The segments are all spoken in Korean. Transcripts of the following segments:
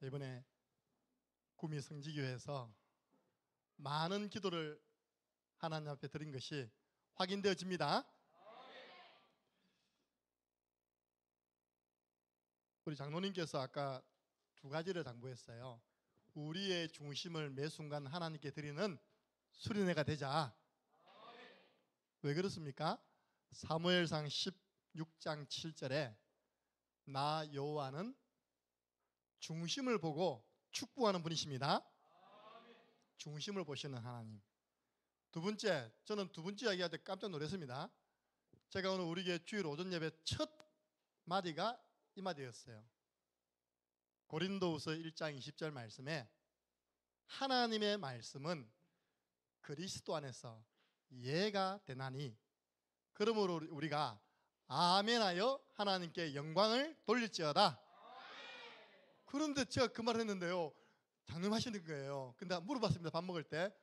이번에 구미 성지교회에서 많은 기도를 하나님 앞에 드린 것이 확인되어집니다. 우리 장로님께서 아까 두 가지를 당부했어요. 우리의 중심을 매 순간 하나님께 드리는 수련회가 되자. 왜 그렇습니까? 사무엘상 16장 7절에 나 여호와는 중심을 보고 축복하는 분이십니다. 중심을 보시는 하나님. 두 번째, 저는 두 번째 이야기할 때 깜짝 놀랐습니다. 제가 오늘 우리 교회 주일 오전 예배 첫 마디가 이 마디였어요. 고린도후서 1장 20절 말씀에 하나님의 말씀은 그리스도 안에서 예가 되나니 그러므로 우리가 아멘하여 하나님께 영광을 돌릴지어다. 그런데 제가 그 말을 했는데요, 장담하시는 거예요. 근데 물어봤습니다. 밥 먹을 때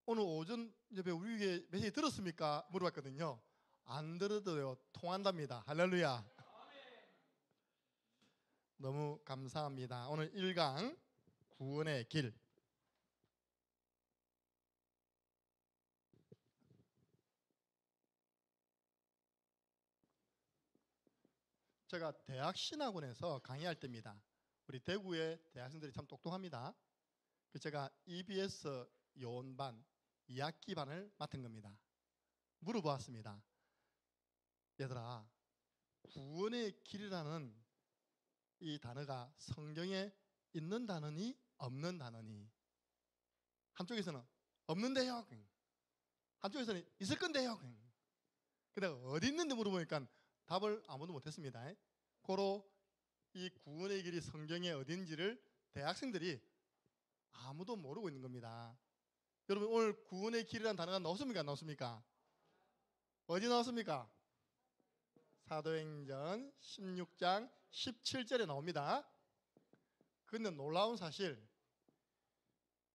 오늘 오전 예배 우리 교회 메시지 들었습니까? 물어봤거든요. 안 들어도요 통한답니다. 할렐루야. 너무 감사합니다. 오늘 1강 구원의 길. 제가 대학신학원에서 강의할 때입니다. 우리 대구의 대학생들이 참 똑똑합니다. 제가 EBS 요원반 2학기 반을 맡은 겁니다. 물어보았습니다. 얘들아, 구원의 길이라는 이 단어가 성경에 있는 단어니 없는 단어니? 한쪽에서는 없는데요, 한쪽에서는 있을 건데요. 근데 어디 있는데 물어보니까 답을 아무도 못했습니다. 고로 이 구원의 길이 성경에 어딘지를 대학생들이 아무도 모르고 있는 겁니다. 여러분, 오늘 구원의 길이라는 단어가 나왔습니까? 안 나왔습니까? 어디 나왔습니까? 사도행전 16장 17절에 나옵니다. 그런데 놀라운 사실,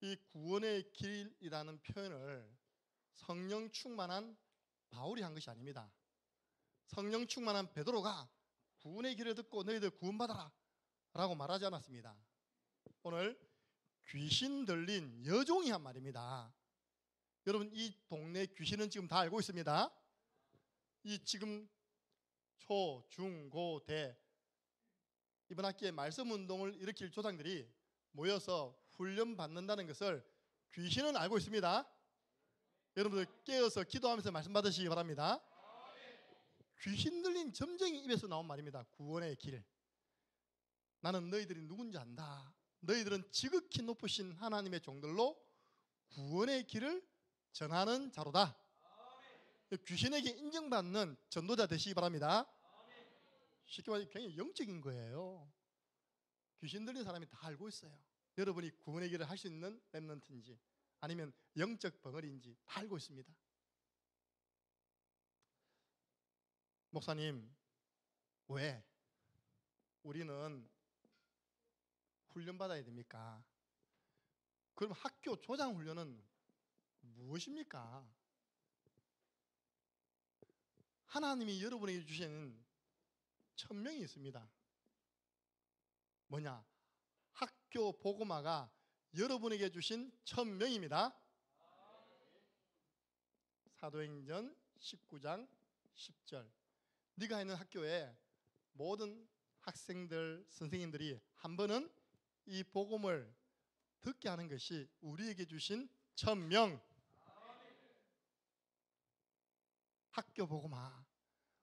이 구원의 길이라는 표현을 성령 충만한 바울이 한 것이 아닙니다. 성령 충만한 베드로가 구원의 길을 듣고 너희들 구원받아라 라고 말하지 않았습니다. 오늘 귀신 들린 여종이 한 말입니다. 여러분, 이 동네 귀신은 지금 다 알고 있습니다. 이 지금 초, 중, 고, 대 이번 학기에 말씀 운동을 일으킬 조상들이 모여서 훈련 받는다는 것을 귀신은 알고 있습니다. 여러분들 깨어서 기도하면서 말씀 받으시기 바랍니다. 귀신 들린 점쟁이 입에서 나온 말입니다. 구원의 길. 나는 너희들이 누군지 안다. 너희들은 지극히 높으신 하나님의 종들로 구원의 길을 전하는 자로다. 귀신에게 인정받는 전도자 되시기 바랍니다. 쉽게 말해서 굉장히 영적인 거예요. 귀신 들린 사람이 다 알고 있어요. 여러분이 구원의 길을 할 수 있는 랩런트인지 아니면 영적 벙어리인지 다 알고 있습니다. 목사님, 왜 우리는 훈련받아야 됩니까? 그럼 학교 조장 훈련은 무엇입니까? 하나님이 여러분에게 주신 천명이 있습니다. 뭐냐? 학교 복음화가 여러분에게 주신 천명입니다. 사도행전 19장 10절. 네가 있는 학교에 모든 학생들, 선생님들이 한 번은 이 복음을 듣게 하는 것이 우리에게 주신 천명. 학교 복음화.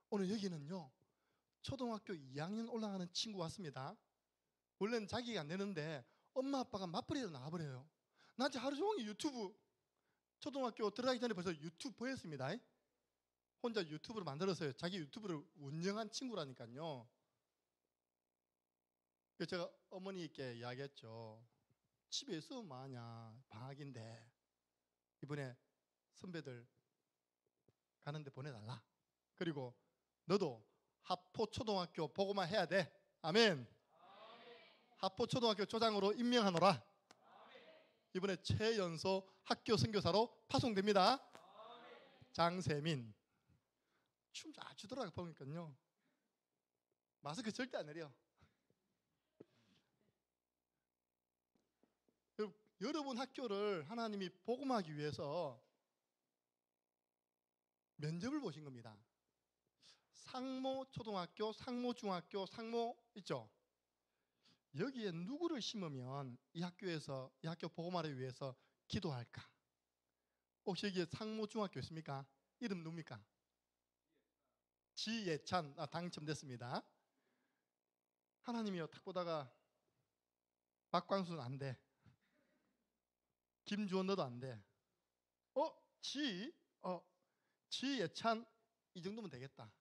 오늘 여기는요, 초등학교 2학년 올라가는 친구 왔습니다. 원래는 자기가 안 되는데 엄마 아빠가 맞벌이로 나와버려요. 나한테 하루 종일 유튜브, 초등학교 들어가기 전에 벌써 유튜브 보였습니다. 혼자 유튜브를 만들었어요. 자기 유튜브를 운영한 친구라니까요. 그래서 제가 어머니께 이야기했죠. 집에 있으면 뭐하냐, 방학인데 이번에 선배들 가는데 보내달라. 그리고 너도 하포초등학교 보고만 해야 돼. 아멘. 하포초등학교 조장으로 임명하노라. 이번에 최연소 학교 선교사로 파송됩니다. 장세민. 춤 잘 추더라고요. 보니까요. 마스크 절대 안 내려. 여러분 학교를 하나님이 복음하기 위해서 면접을 보신 겁니다. 상모 초등학교, 상모 중학교, 상모 있죠? 여기에 누구를 심으면 이 학교에서 이 학교 복음화를 위해서 기도할까? 혹시 여기에 상모 중학교 있습니까? 이름 누굽니까? 지예찬. 당첨됐습니다. 하나님이요, 딱 보다가 박광수는 안 돼. 김주원 너도 안 돼. 지예찬 이 정도면 되겠다.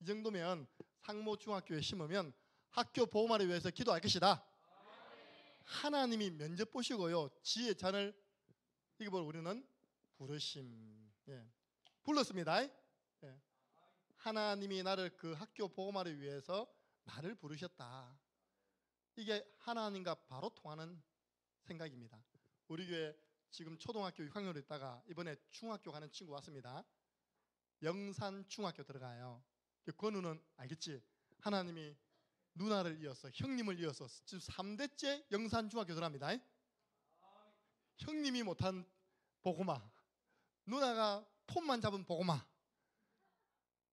이 정도면 상모 중학교에 심으면 학교 복음화를 위해서 기도할 것이다. 하나님이 면접 보시고요, 지혜찬을 이게 바로 우리는 부르심. 불렀습니다. 하나님이 나를 그 학교 복음화를 위해서 나를 부르셨다. 이게 하나님과 바로 통하는 생각입니다. 우리 교회 지금 초등학교 6학년으로 있다가 이번에 중학교 가는 친구 왔습니다. 영산 중학교 들어가요. 권우는 알겠지? 하나님이 누나를 이어서, 형님을 이어서 지금 3대째 영산 중학교 들어갑니다. 형님이 못한 복음화, 누나가 폼만 잡은 복음화.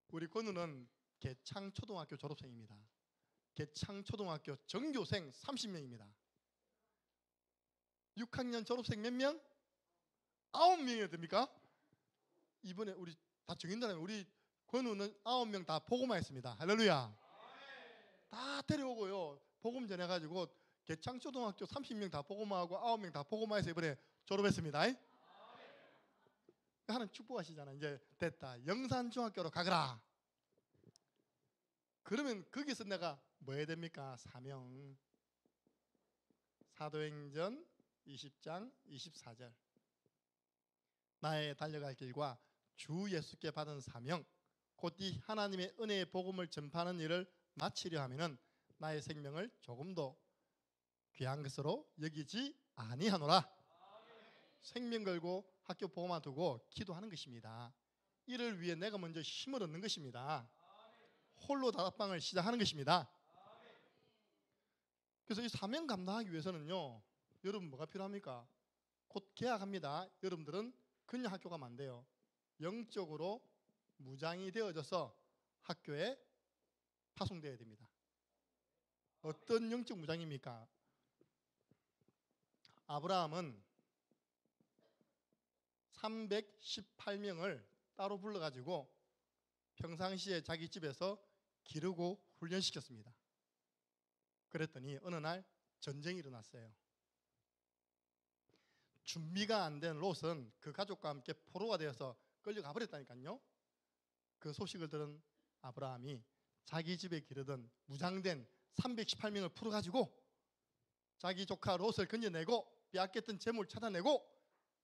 우리 권우는 개창초등학교 졸업생입니다. 개창초등학교 전교생 30명입니다. 6학년 졸업생 몇 명? 9명이 됩니까? 이번에 우리 다 정인다면 우리 권우는 9명 다 복음화 했습니다. 할렐루야. 다 데려오고요, 복음 전해가지고 개창초등학교 30명 다 복음화하고 9명 다 복음화해서 이번에 졸업했습니다. 하나님 축복하시잖아. 이제 됐다, 영산중학교로 가거라. 그러면 거기서 내가 뭐 해야 됩니까? 사명. 사도행전 20장 24절. 나의 달려갈 길과 주 예수께 받은 사명, 곧 이 하나님의 은혜의 복음을 전파하는 일을 마치려 하면은 나의 생명을 조금도 귀한 것으로 여기지 아니하노라. 생명 걸고 학교 복음화 두고 기도하는 것입니다. 이를 위해 내가 먼저 힘을 얻는 것입니다. 홀로 다락방을 시작하는 것입니다. 그래서 이 사명 감당하기 위해서는요, 여러분 뭐가 필요합니까? 곧 개학합니다. 여러분들은 그냥 학교 가면 안 돼요. 영적으로 무장이 되어져서 학교에 파송되어야 됩니다. 어떤 영적 무장입니까? 아브라함은 318명을 따로 불러가지고 평상시에 자기 집에서 기르고 훈련시켰습니다. 그랬더니 어느 날 전쟁이 일어났어요. 준비가 안 된 롯은 그 가족과 함께 포로가 되어서 끌려가 버렸다니까요. 그 소식을 들은 아브라함이 자기 집에 기르던 무장된 318명을 풀어가지고 자기 조카 롯을 건져내고 빼앗겼던 재물 찾아내고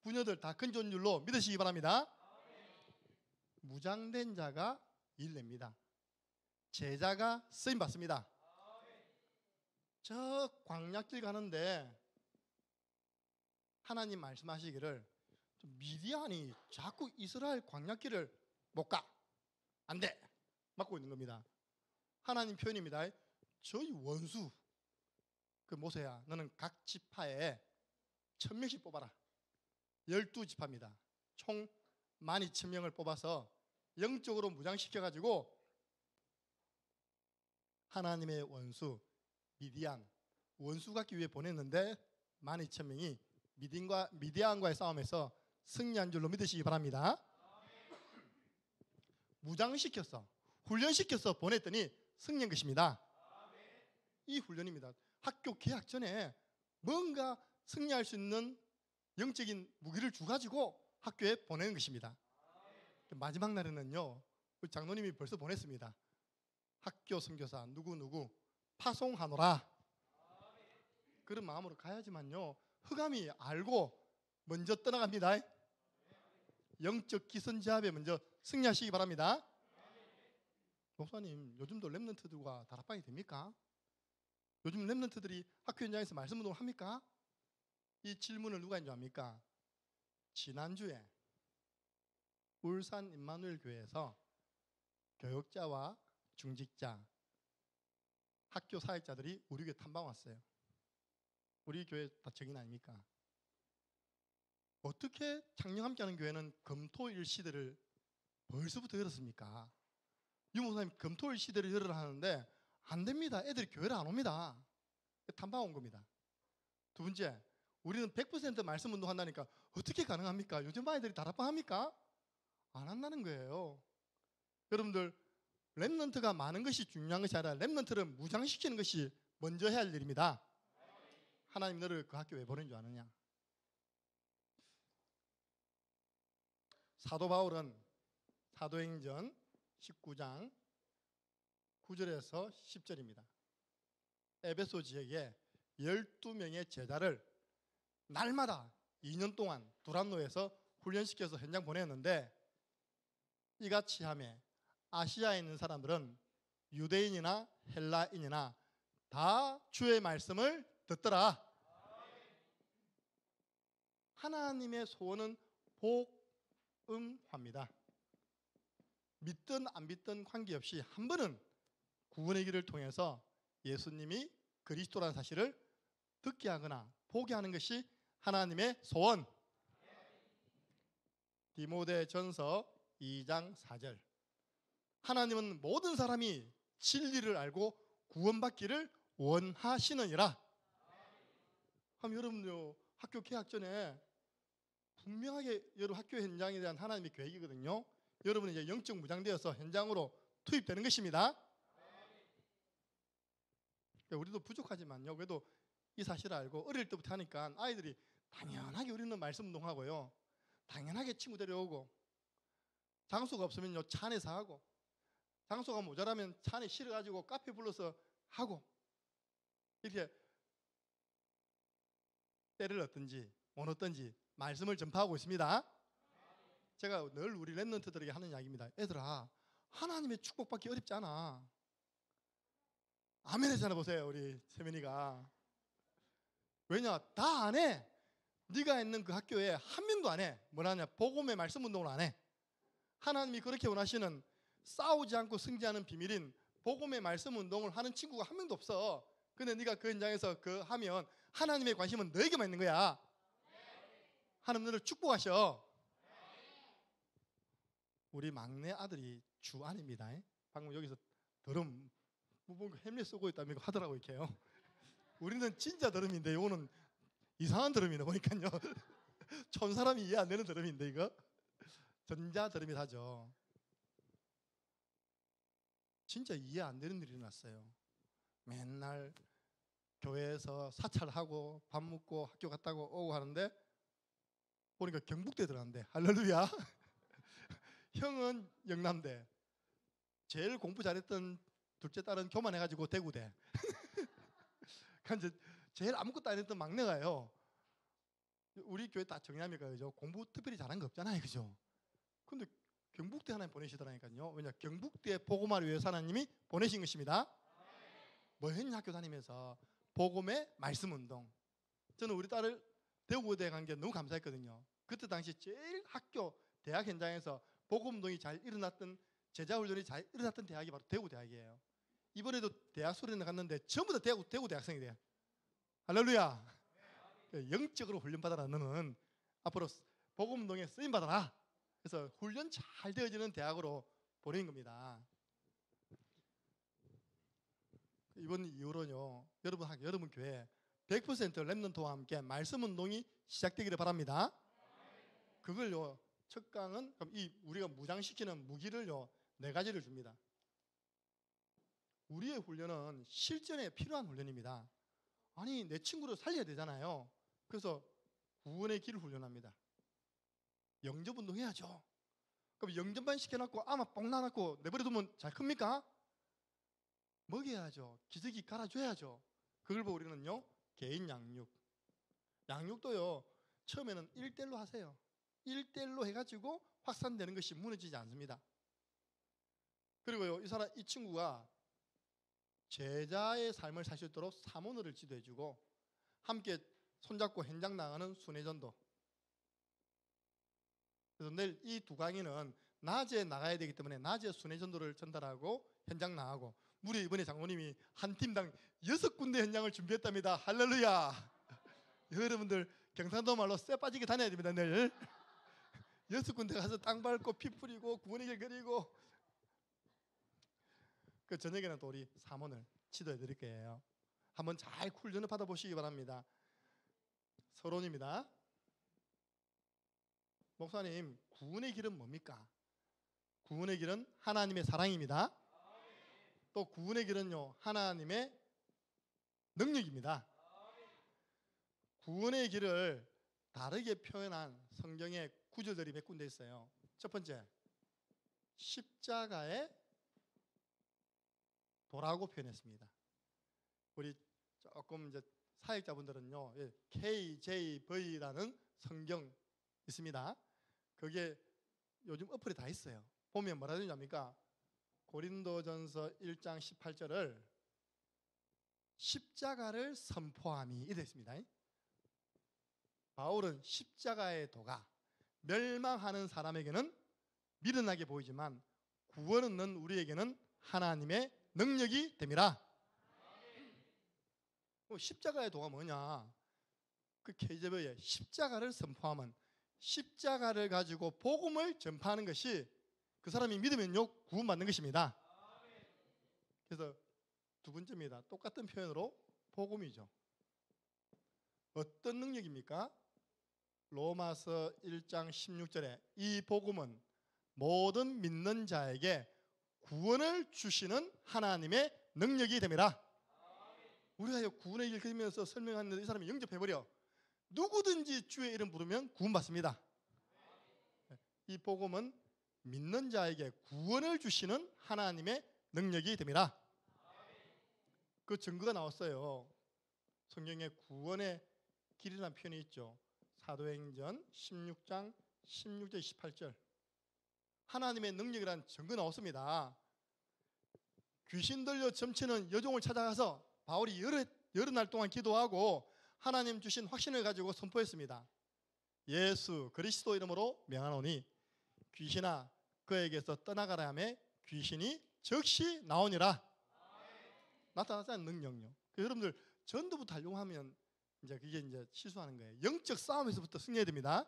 부녀들 다 건져온 줄로 믿으시기 바랍니다. 무장된 자가 일냅니다. 제자가 쓰임 받습니다. 저 광야길 가는데 하나님 말씀하시기를 미디안이 자꾸 이스라엘 광야길을 못 가, 안 돼, 막고 있는 겁니다. 하나님 표현입니다. 저희 원수 그 모세야, 너는 각 지파에 1000명씩 뽑아라. 12지파입니다. 총 12,000명을 뽑아서 영적으로 무장시켜가지고 하나님의 원수 미디안 원수 갖기 위해 보냈는데 12,000명이 미디안과의 싸움에서 승리한 줄로 믿으시기 바랍니다. 무장시켜서 훈련시켜서 보냈더니 승리한 것입니다. 이 훈련입니다. 학교 개학 전에 뭔가 승리할 수 있는 영적인 무기를 주가지고 학교에 보내는 것입니다. 마지막 날에는요, 우리 장로님이 벌써 보냈습니다. 학교 선교사 누구누구 파송하노라. 그런 마음으로 가야지만요, 흑암이 알고 먼저 떠나갑니다. 영적 기선제압에 먼저 승리하시기 바랍니다. 목사님, 요즘도 렘넌트들과 다락방이 됩니까? 요즘 렘넌트들이 학교 현장에서 말씀 운동을 합니까? 이 질문을 누가 했는지 압니까? 지난주에 울산 임마누엘 교회에서 교육자와 중직자, 학교 사역자들이 우리 교회 탐방 왔어요. 우리 교회 다 정인 아닙니까? 어떻게 창녕 함께하는 교회는 금토일 시대를 벌써부터 열었습니까? 유목사님 금토일 시대를 열으라 하는데 안 됩니다. 애들이 교회를 안 옵니다. 탐방 온 겁니다. 두 번째, 우리는 100% 말씀 운동한다니까 어떻게 가능합니까? 요즘 아이들이 다락방 합니까? 안 한다는 거예요. 여러분들, 렘넌트가 많은 것이 중요한 것이 아니라 렘넌트를 무장시키는 것이 먼저 해야 할 일입니다. 하나님 너를 그 학교 왜 보낸 줄 아느냐? 사도 바울은 사도행전 19장 9절에서 10절입니다. 에베소 지역에 12명의 제자를 날마다 2년 동안 두란노에서 훈련시켜서 현장 보냈는데, 이같이 하매 아시아에 있는 사람들은 유대인이나 헬라인이나 다 주의 말씀을 듣더라. 하나님의 소원은 복음화입니다. 믿든 안 믿든 관계없이 한 번은 구원의 길을 통해서 예수님이 그리스도라는 사실을 듣게 하거나 보게 하는 것이 하나님의 소원. 디모데전서 2장 4절. 하나님은 모든 사람이 진리를 알고 구원받기를 원하시느니라. 그럼 여러분요, 학교 개학 전에 분명하게 여러분 학교 현장에 대한 하나님의 계획이거든요. 여러분은 이제 영적 무장되어서 현장으로 투입되는 것입니다. 우리도 부족하지만요, 그래도 이 사실을 알고 어릴 때부터 하니까 아이들이 당연하게 우리는 말씀 운동하고요, 당연하게 친구 데려오고, 장소가 없으면요 차 안에서 하고, 장소가 모자라면 차 안에 실어가지고 카페 불러서 하고, 이렇게 때를 얻든지 못 얻든지 말씀을 전파하고 있습니다. 제가 늘 우리 렘넌트들에게 하는 이야기입니다. 얘들아, 하나님의 축복받기 어렵지 않아. 아멘 했잖아. 보세요, 우리 세민이가. 왜냐? 다 안 해. 네가 있는 그 학교에 한 명도 안 해. 뭐라냐? 복음의 말씀 운동을 안 해. 하나님이 그렇게 원하시는 싸우지 않고 승리하는 비밀인 복음의 말씀 운동을 하는 친구가 한 명도 없어. 근데 네가 그 현장에서 그 하면 하나님의 관심은 너에게만 있는 거야. 하나님 너를 축복하셔. 우리 막내 아들이 주안입니다. 방금 여기서 더럼 뭔가 헬멧 쓰고 있다며 하더라고 이렇게요. 우리는 진짜 더럼인데 이거는 이상한 더럼이네 보니까요. 촌 사람이 이해 안 되는 더럼인데 이거 전자 더럼이 하죠. 진짜 이해 안 되는 일이 났어요. 맨날 교회에서 사찰하고 밥 먹고 학교 갔다고 오고 하는데 보니까 경북대 들어간대. 할렐루야. 형은 영남대, 제일 공부 잘했던 둘째 딸은 교만해가지고 대구대. 그러니까 제일 아무것도 안 했던 막내가요. 우리 교회 다 정리합니까? 그죠? 공부 특별히 잘한 거 없잖아요, 그죠? 근데 경북대 하나님 보내시더라니까요. 왜냐? 경북대 복음화를 위해서 하나님이 보내신 것입니다. 뭐 했냐? 학교 다니면서 복음의 말씀 운동. 저는 우리 딸을 대구대 간 게 너무 감사했거든요. 그때 당시 제일 학교 대학 현장에서 복음 운동이 잘 일어났던, 제자 훈련이 잘 일어났던 대학이 바로 대구 대학이에요. 이번에도 대학 수련회 갔는데 전부 다 대구 대학생이 돼요. 할렐루야. 영적으로 훈련 받아라. 너는 앞으로 복음 운동에 쓰임 받아라. 그래서 훈련 잘 되어지는 대학으로 보낸 겁니다. 이번 이후로는요, 여러분 교회 100% 렘넌트와 함께 말씀 운동이 시작되기를 바랍니다. 그걸요, 첫 강은 그럼 이 우리가 무장시키는 무기를요 4가지를 줍니다. 우리의 훈련은 실전에 필요한 훈련입니다. 아니, 내 친구를 살려야 되잖아요. 그래서 구원의 길을 훈련합니다. 영접 운동 해야죠. 그럼 영접만 시켜놓고 아마 뻥 나놓고 내버려두면 잘 큽니까? 먹여야죠. 기저귀 갈아줘야죠. 그걸 보고 우리는요, 개인 양육도요 처음에는 1대1로 하세요. 1대1로 해가지고 확산되는 것이 무너지지 않습니다. 그리고요, 이 친구가 제자의 삶을 살 수 있도록 사모너를 지도해주고 함께 손잡고 현장 나가는 순회전도. 그래서 내일 이 2강의는 낮에 나가야 되기 때문에 낮에 순회전도를 전달하고 현장 나가고, 무려 이번에 장모님이 한 팀당 6군데 현장을 준비했답니다. 할렐루야. 여러분들 경상도 말로 쇠 빠지게 다녀야 됩니다. 늘 6군데 가서 땅 밟고 피 뿌리고 구원의 길 그리고 그 저녁에는 또 우리 사모를 지도해 드릴 거예요. 한번 잘 훈련을 받아보시기 바랍니다. 서론입니다. 목사님, 구원의 길은 뭡니까? 구원의 길은 하나님의 사랑입니다. 또 구원의 길은요, 하나님의 능력입니다. 구원의 길을 다르게 표현한 성경의 구절들이 몇 군데 있어요. 첫 번째, 십자가의 도라고 표현했습니다. 우리 조금 이제 사역자분들은요, KJV라는 성경 있습니다. 그게 요즘 어플에 다 있어요. 보면 뭐라 되냐니까 고린도전서 1장 18절을 십자가를 선포함이 이래 있습니다. 바울은 십자가의 도가 멸망하는 사람에게는 미련하게 보이지만 구원 얻는 우리에게는 하나님의 능력이 됨이라. 십자가의 도가 뭐냐? 그 KJV의 십자가를 선포하면 십자가를 가지고 복음을 전파하는 것이 그 사람이 믿으면요 구원받는 것입니다. 그래서 두 번째입니다. 똑같은 표현으로 복음이죠. 어떤 능력입니까? 로마서 1장 16절에 이 복음은 모든 믿는 자에게 구원을 주시는 하나님의 능력이 됨이라. 우리가 구원의 길 그리면서 설명하는데 이 사람이 영접해버려. 누구든지 주의 이름 부르면 구원받습니다. 이 복음은 믿는 자에게 구원을 주시는 하나님의 능력이 됨이라. 그 증거가 나왔어요. 성경에 구원의 길이라는 표현이 있죠. 사도행전 16장 16절 18절 하나님의 능력이라는 증거 나왔습니다. 귀신 들려 점치는 여종을 찾아가서 바울이 여러 날 동안 기도하고 하나님 주신 확신을 가지고 선포했습니다. 예수 그리스도 이름으로 명하노니 귀신아 그에게서 떠나가라 하며 귀신이 즉시 나오니라. 나타나는 능력요. 여러분들 전도부터 하려고 하면 이제 그게 이제 실수하는 거예요. 영적 싸움에서부터 승리해야 됩니다.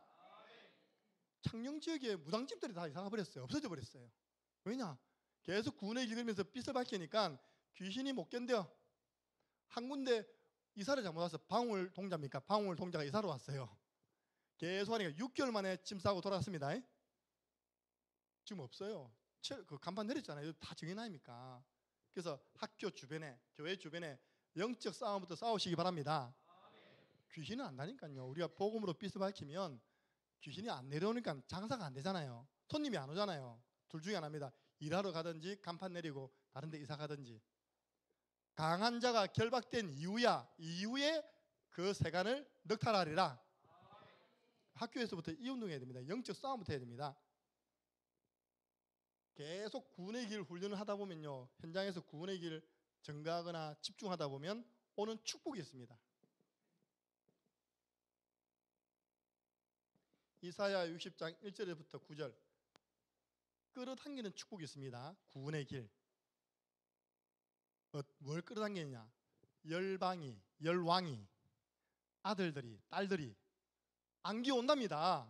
창녕 지역에 무당집들이 다 이사가 버렸어요. 없어져 버렸어요. 왜냐? 계속 구원의 길 걸으면서 빛을 밝히니까 귀신이 못 견뎌. 한 군데 이사를 잘못 와서 방울 동자입니까? 방울 동자가 이사로 왔어요. 계속 하니까 6개월 만에 짐 싸고 돌아왔습니다. 지금 없어요. 그 간판 내렸잖아요. 다 정인 아닙니까? 그래서 학교 주변에, 교회 주변에 영적 싸움부터 싸우시기 바랍니다. 귀신은 안 나니까요. 우리가 복음으로 빛을 밝히면 귀신이 안 내려오니까 장사가 안 되잖아요. 손님이 안 오잖아요. 둘 중에 하나입니다. 일하러 가든지 간판 내리고 다른 데 이사 가든지. 강한 자가 결박된 이후에 그 세간을 넉탈하리라. 학교에서부터 이 운동해야 됩니다. 영적 싸움부터 해야 됩니다. 계속 구원의 길 훈련을 하다 보면요, 현장에서 구원의 길 전가하거나 집중하다 보면 오는 축복이 있습니다. 이사야 60장 1절부터 9절 끌어당기는 축복이 있습니다. 구원의 길. 뭘 끌어당기느냐? 열왕이 아들들이 딸들이 안기 온답니다.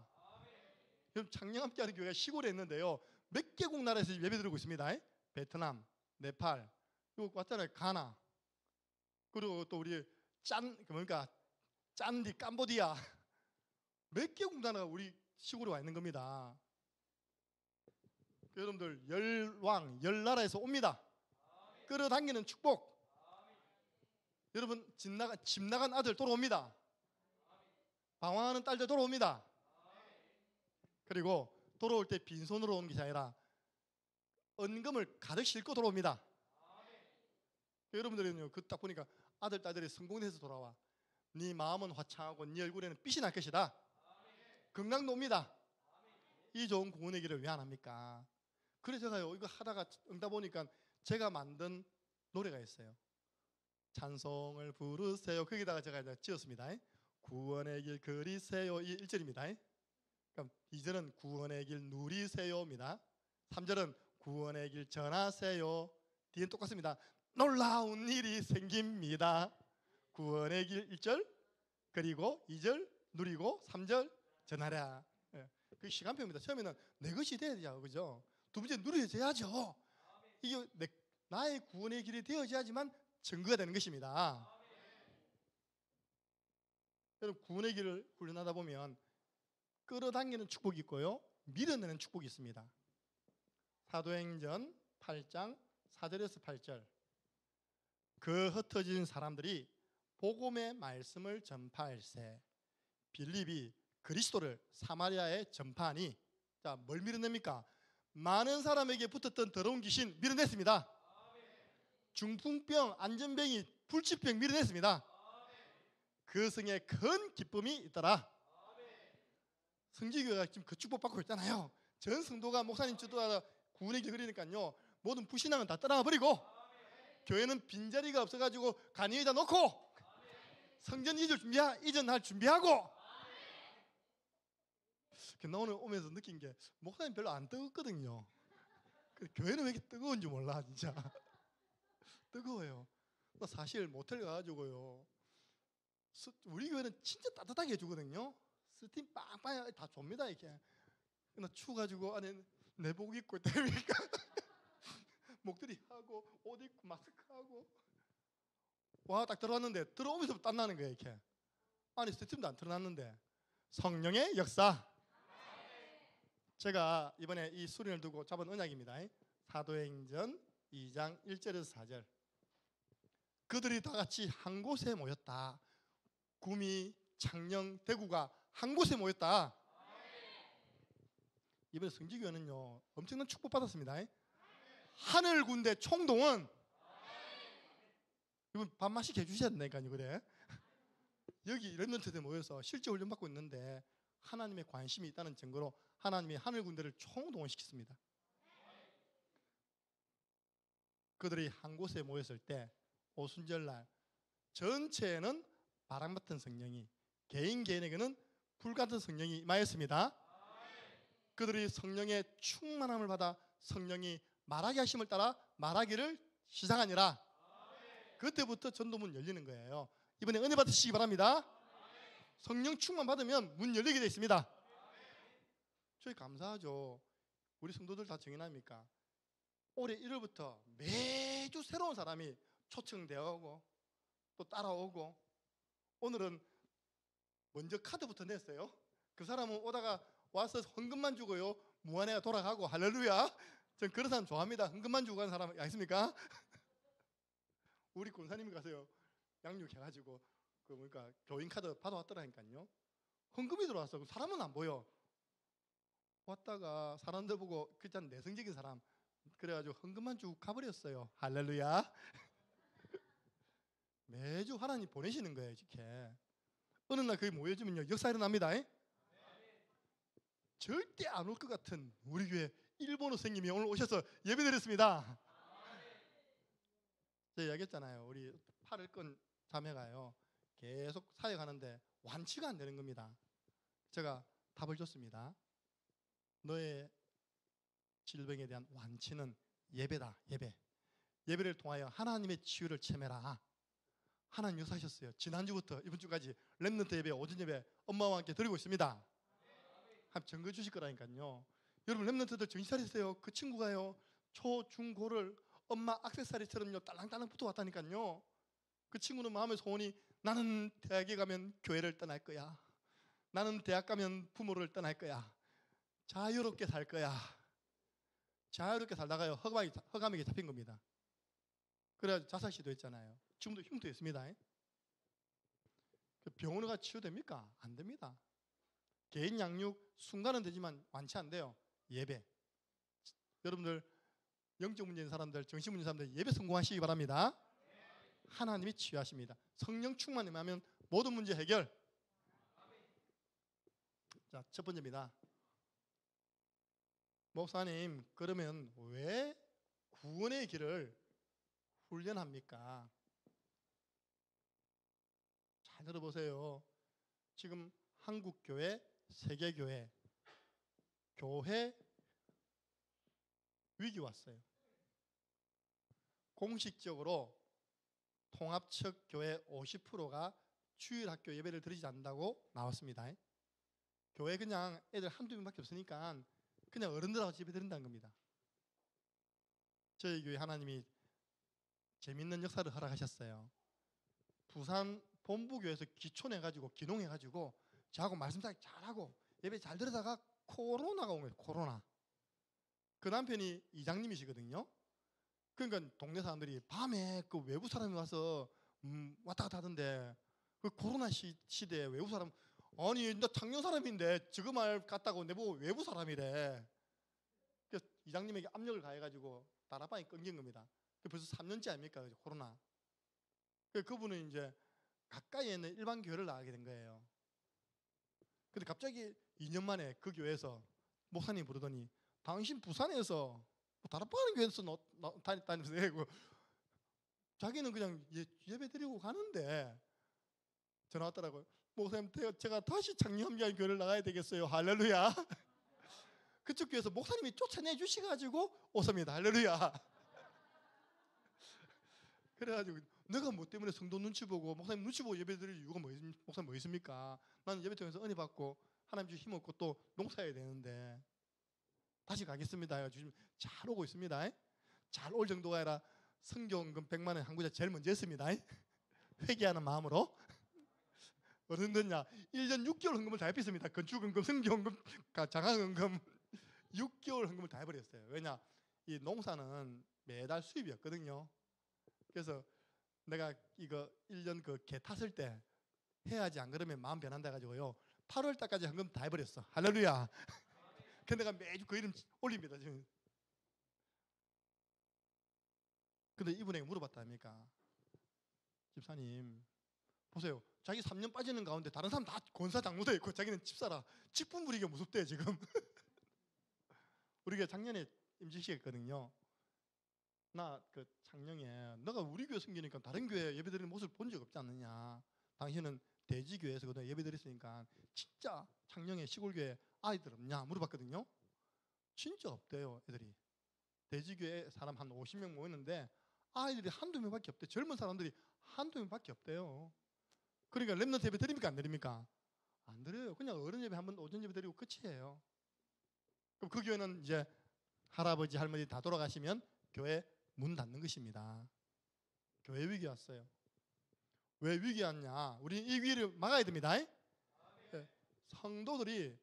여러분 창녕 함께하는 교회가 시골에 있는데요, 몇 개국 나라에서 예배 드리고 있습니다. 베트남, 네팔, 이거 왔잖아요. 가나, 그리고 또 우리 짠디 캄보디아 몇 개국 나라가 우리 시골에 와 있는 겁니다. 여러분들 열나라에서 옵니다. 끌어당기는 축복. 여러분 집 나간 아들 돌아옵니다. 방황하는 딸들 돌아옵니다. 그리고 돌아올 때 빈손으로 오는 것이 아니라 은금을 가득 싣고 돌아옵니다. 여러분들은요, 그 딱 보니까 아들 딸들이 성공해서 돌아와. 네 마음은 화창하고 네 얼굴에는 빛이 날 것이다. 건강도 옵니다. 이 좋은 구원의 길을 왜 안 합니까? 그래서 제가요, 이거 하다가 응답 보니까 제가 만든 노래가 있어요. 찬송을 부르세요. 거기다가 제가 이제 지었습니다. 구원의 길 그리세요. 이 1절입니다. 그럼 2절은 구원의 길 누리세요입니다. 3절은 구원의 길 전하세요. 뒤엔 똑같습니다. 놀라운 일이 생깁니다. 구원의 길 1절, 그리고 2절 누리고 3절 전하라. 예. 그 시간표입니다. 처음에는 내 것이 되어야 그죠? 두 번째 누려져야죠. 이게 나의 구원의 길이 되어져야지만 증거가 되는 것입니다. 여러분 구원의 길을 훈련하다 보면 끌어당기는 축복이 있고요. 밀어내는 축복이 있습니다. 사도행전 8장 4절에서 8절. 그 흩어진 사람들이 복음의 말씀을 전파할세 빌립이 그리스도를 사마리아에 전파하니 자, 뭘 밀어냅니까? 많은 사람에게 붙었던 더러운 귀신 밀어냈습니다. 중풍병, 안전병이, 불치병 밀어냈습니다. 그 성에 큰 기쁨이 있더라. 성지교회가 지금 그 축복받고 있잖아요. 전 성도가 목사님 주도하다 구원의 길 그리니까요. 모든 불신앙은 다 떠나가 버리고 교회는 빈자리가 없어가지고 간이에다 놓고 성전 이전할 준비하고. 나 오늘 오면서 느낀 게 목사님 별로 안 뜨겁거든요. 교회는 왜 이렇게 뜨거운지 몰라 진짜. 뜨거워요. 나 사실 모텔 가가지고요. 우리 교회는 진짜 따뜻하게 해주거든요. 스팀 빵빵 다 줍니다 이렇게. 나 추워가지고 안에 내복 입고 때니까 목도리 하고 옷 입고 마스크 하고 와 딱 들어왔는데 들어오면서 땀 나는 거예요 이렇게. 안에 스팀도 안 틀어놨는데 성령의 역사. 제가 이번에 이 수련을 두고 잡은 언약입니다. 사도행전 2장 1절에서 4절. 그들이 다 같이 한 곳에 모였다. 구미, 창녕, 대구가 한 곳에 모였다. 이번에 성지교회는요 엄청난 축복 받았습니다. 하늘 군대 총동원. 이번 반마씩 해주셔야 된다니까요. 그래. 여기 렘넌트들 모여서 실제 훈련 받고 있는데 하나님의 관심이 있다는 증거로 하나님이 하늘 군대를 총동원시켰습니다. 그들이 한 곳에 모였을 때 오순절날 전체에는 바람 같은 성령이, 개인에게는 불 같은 성령이 임하였습니다. 그들이 성령의 충만함을 받아 성령이 말하게 하심을 따라 말하기를 시작하니라. 그때부터 전도문 열리는 거예요. 이번에 은혜 받으시기 바랍니다. 성령 충만 받으면 문 열리게 되어 있습니다. 저희 감사하죠. 우리 성도들 다 정인합니까? 올해 1월부터 매주 새로운 사람이 초청되어 오고 또 따라오고, 오늘은 먼저 카드부터 냈어요. 그 사람은 오다가 와서 헌금만 주고요 무한회가 돌아가고. 할렐루야. 전 그런 사람 좋아합니다. 헌금만 주고 가는 사람 아십니까? 우리 권사님이 가서요 양육해가지고 교인 카드 받아왔더라니까요. 헌금이 들어왔어. 사람은 안 보여. 왔다가 사람들 보고 그냥 내성적인 사람 그래가지고 헌금만 주고 가버렸어요. 할렐루야. 매주 하나님 보내시는 거예요 이렇게. 어느 날 거기 모여지면요 역사 일어납니다. 절대 안 올 것 같은 우리 교회 일본어 선생님이 오늘 오셔서 예배드렸습니다. 제가 이야기했잖아요. 우리 팔을 끈 자매가요 계속 사역하는데 완치가 안 되는 겁니다. 제가 답을 줬습니다. 너의 질병에 대한 완치는 예배다. 예배를 통하여 하나님의 치유를 체매라. 하나님 역사하셨어요. 지난주부터 이번 주까지 렘넌트 예배, 오전 예배 엄마와 함께 드리고 있습니다. 한 증거 주실 거라니까요. 여러분 렘넌트들 정신 차리세요. 그 친구가요 초, 중, 고를 엄마 액세서리처럼요 딸랑딸랑 붙어왔다니까요. 그 친구는 마음의 소원이 나는 대학에 가면 교회를 떠날 거야. 나는 대학 가면 부모를 떠날 거야. 자유롭게 살 거야. 자유롭게 살다가요 허감에게 잡힌 겁니다. 그래서 자살 시도했잖아요. 지금도 흉터였습니다. 병원에 가 치유됩니까? 안 됩니다. 개인 양육 순간은 되지만 완치 안 돼요. 예배. 여러분들 영적 문제인 사람들, 정신 문제인 사람들 예배 성공하시기 바랍니다. 하나님이 치유하십니다. 성령 충만이 하면 모든 문제 해결. 자, 첫 번째입니다. 목사님, 그러면 왜 구원의 길을 훈련합니까? 잘 들어보세요. 지금 한국교회, 세계교회, 교회 위기 왔어요. 공식적으로 통합적 교회 50%가 주일학교 예배를 드리지 않는다고 나왔습니다. 교회 그냥 애들 한두 명밖에 없으니까 그냥 어른들하고 예배 드린다는 겁니다. 저희 교회 하나님이 재밌는 역사를 허락하셨어요. 부산 본부교회에서 기촌해가지고 기농해가지고 저하고 말씀 잘하고 예배 잘 들으다가 코로나가 온 거예요. 코로나. 그 남편이 이장님이시거든요. 그러니까 동네 사람들이 밤에 그 외부 사람이 와서 왔다 갔다 하던데 그 코로나 시대에 외부 사람 아니 나 작년 사람인데 지금 말 같다고 내보고 외부 사람이래. 그래서 이장님에게 압력을 가해가지고 다락방이 끊긴 겁니다. 벌써 3년째 아닙니까 코로나. 그분은 이제 가까이에 있는 일반 교회를 나가게 된 거예요. 근데 갑자기 2년 만에 그 교회에서 목사님 부르더니 당신 부산에서 다락방하는 교회에서 다니면서 얘기하고 자기는 그냥 예배 드리고 가는데 전화 왔더라고요. 목사님 제가 다시 창녕함교회 교회를 나가야 되겠어요. 할렐루야. 그쪽 교회에서 목사님이 쫓아내 주셔가지고 오섭니다. 할렐루야. 그래가지고 내가 뭐 때문에 성도 눈치 보고 목사님 눈치 보고 예배 드릴 이유가 목사님 뭐 있습니까? 나는 예배 통해서 은혜 받고 하나님 주신 힘 얻고 또 농사해야 되는데 다시 가겠습니다. 지금 잘 오고 있습니다. 잘 올 정도가 아니라 성경금 100만 원 한 구자 제일 먼저 했습니다. 회개하는 마음으로. 어른들냐 1년 6개월 헌금을 다 해pis습니다. 건축헌금, 성경헌금, 장학헌금 6개월 헌금을 다 해버렸어요. 왜냐 이 농사는 매달 수입이었거든요. 그래서 내가 이거 1년 그 개 탔을 때 해야지 안 그러면 마음 변한다 해가지고요 8월 달까지 헌금 다 해버렸어. 할렐루야. 근데 내가 매주 그 이름 올립니다 지금. 근데 이분에게 물어봤다 합니까? 집사님 보세요. 자기 3년 빠지는 가운데 다른 사람 다 권사 장로도 있고 자기는 집사라. 직분 부리기가 무섭대 지금. 우리가 작년에 임직식 했거든요. 나 그 작년에 너가 우리 교회 섬기니까 다른 교회 예배드리는 모습을 본 적 없지 않느냐. 당신은 대지교회에서 그동안 예배드렸으니까 진짜 작년에 시골교회 아이들 없냐 물어봤거든요. 진짜 없대요 애들이. 대지교회 사람 한 50명 모였는데 아이들이 한두 명밖에 없대. 젊은 사람들이 한두 명밖에 없대요. 그러니까 렘넌트 예배 드립니까 안 드립니까? 안 드려요. 그냥 어른 예배 한번 오전 예배 드리고 끝이에요. 그럼 그 교회는 이제 할아버지 할머니 다 돌아가시면 교회 문 닫는 것입니다. 교회 위기 왔어요. 왜 위기 왔냐? 우리 이 위기를 막아야 됩니다. 네. 성도들이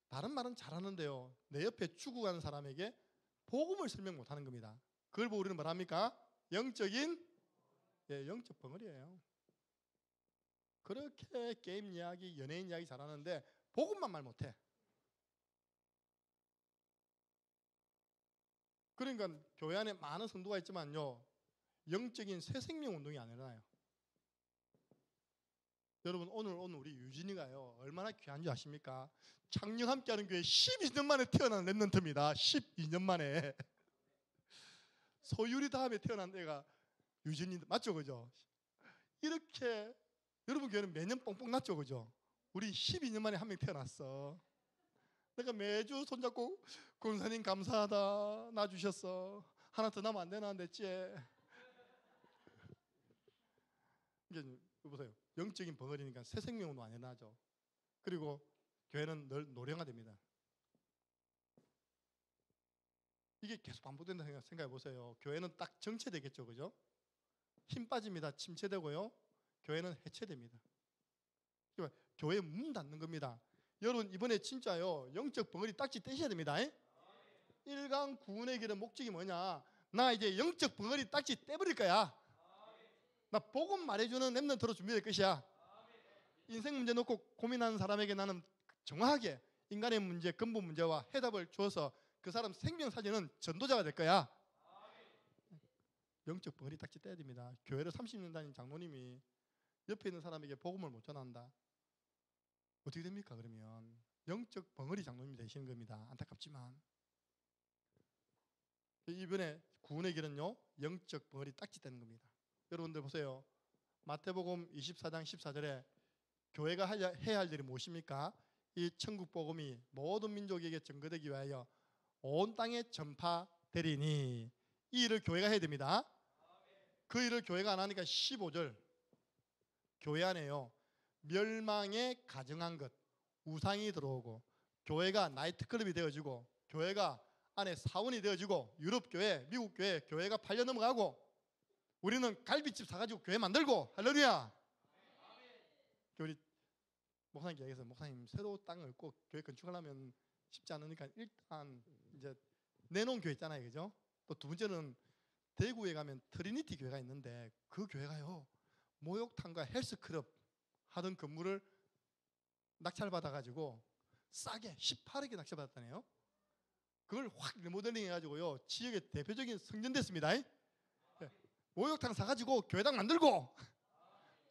다른 말은 잘하는데요. 내 옆에 죽어가는 사람에게 복음을 설명 못하는 겁니다. 그걸 보고 우리는 뭐랍니까? 영적 벙어리예요. 그렇게 게임 이야기, 연예인 이야기 잘하는데 복음만 말 못해. 그러니까 교회 안에 많은 성도가 있지만요 영적인 새 생명 운동이 안 일어나요. 여러분 오늘 우리 유진이가요 얼마나 귀한 줄 아십니까? 창녕 함께하는 교회 12년 만에 태어난 렘넌트입니다. 12년 만에. 소율이 다음에 태어난 애가 유진이 맞죠, 그죠? 이렇게 여러분 교회는 매년 뽕뽕 났죠, 그죠? 우리 12년 만에 한 명 태어났어. 내가 매주 손잡고 권사님 감사하다 놔주셨어. 하나 더 나면 안 되나 냈지. 이게 보세요. 영적인 벙어리니까 새 생명으로 안 일어나죠. 그리고 교회는 늘 노령화 됩니다. 이게 계속 반복된다 생각해 보세요. 교회는 딱 정체되겠죠, 그죠? 힘 빠집니다. 침체되고요. 교회는 해체됩니다. 그러니까 교회 문 닫는 겁니다. 여러분 이번에 진짜요 영적 벙어리 딱지 떼셔야 됩니다. 1강 구원의 길의 목적이 뭐냐? 나 이제 영적 벙어리 딱지 떼버릴 거야. 나 복음 말해주는 렘넌트로 준비될 것이야. 인생 문제 놓고 고민하는 사람에게 나는 정확하게 인간의 문제, 근본 문제와 해답을 줘서 그 사람 생명 살리는 전도자가 될 거야. 영적 벙어리 딱지 떼야 됩니다. 교회를 30년 다닌 장로님이 옆에 있는 사람에게 복음을 못 전한다. 어떻게 됩니까? 그러면 영적 벙어리 장로님이 되시는 겁니다. 안타깝지만 이번에 구원의 길은요 영적 벙어리 딱지 떼는 겁니다. 여러분들 보세요. 마태복음 24장 14절에 교회가 해야 할 일이 무엇입니까? 이 천국 복음이 모든 민족에게 전거되기 위하여 온 땅에 전파되리니 이 일을 교회가 해야 됩니다. 그 일을 교회가 안 하니까 15절 교회 안에요 멸망에 가증한 것, 우상이 들어오고 교회가 나이트클럽이 되어지고 교회가 안에 사원이 되어지고 유럽 교회, 미국 교회, 교회가 팔려 넘어가고 우리는 갈비집 사가지고 교회 만들고 할렐루야. 우리 목사님 얘기해서 목사님 새로 땅을 꼭 교회 건축하려면 쉽지 않으니까 일단 이제 내놓은 교회 있잖아요, 그죠? 또 두 번째는 대구에 가면 트리니티 교회가 있는데 그 교회가요 목욕탕과 헬스클럽 하던 건물을 낙찰받아가지고 싸게 18억에 낙찰받았다네요. 그걸 확 리모델링 해가지고요 지역의 대표적인 성전 됐습니다. 목욕탕 사가지고 교회당 만들고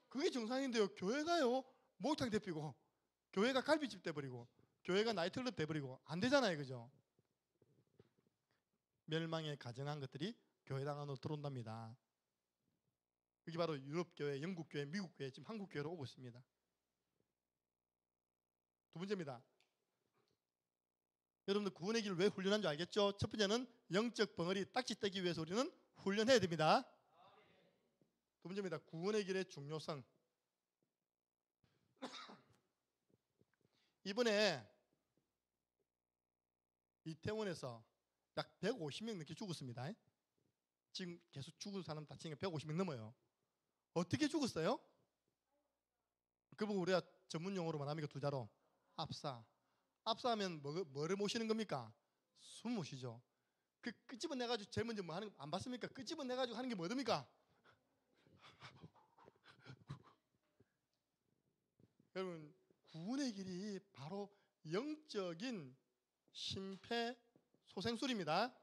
그게 정상인데요. 교회가요 목욕탕 대피고 교회가 갈비집 돼버리고 교회가 나이트클럽 돼버리고 안 되잖아요, 그죠? 멸망에 가증한 것들이 교회당 안으로 들어온답니다. 그게 바로 유럽 교회, 영국 교회, 미국 교회, 지금 한국 교회로 오고 있습니다. 두 번째입니다. 여러분들 구원의 길을 왜 훈련한 줄 알겠죠? 첫 번째는 영적 벙어리 딱지 떼기 위해서 우리는 훈련해야 됩니다. 두 번째입니다. 구원의 길의 중요성. 이번에 이태원에서 약 150명 넘게 죽었습니다. 지금 계속 죽은 사람 다친 게 150명 넘어요. 어떻게 죽었어요? 그거 우리가 전문 용어로 말하면 두 자로 압사. 압사하면 뭐를 모시는 겁니까? 숨 모시죠. 그 끄집어내가지고 제일 먼저 뭐 하는 거 안 봤습니까? 끄집어내가지고 하는 게 뭐됩니까? 여러분 구원의 길이 바로 영적인 심폐소생술입니다.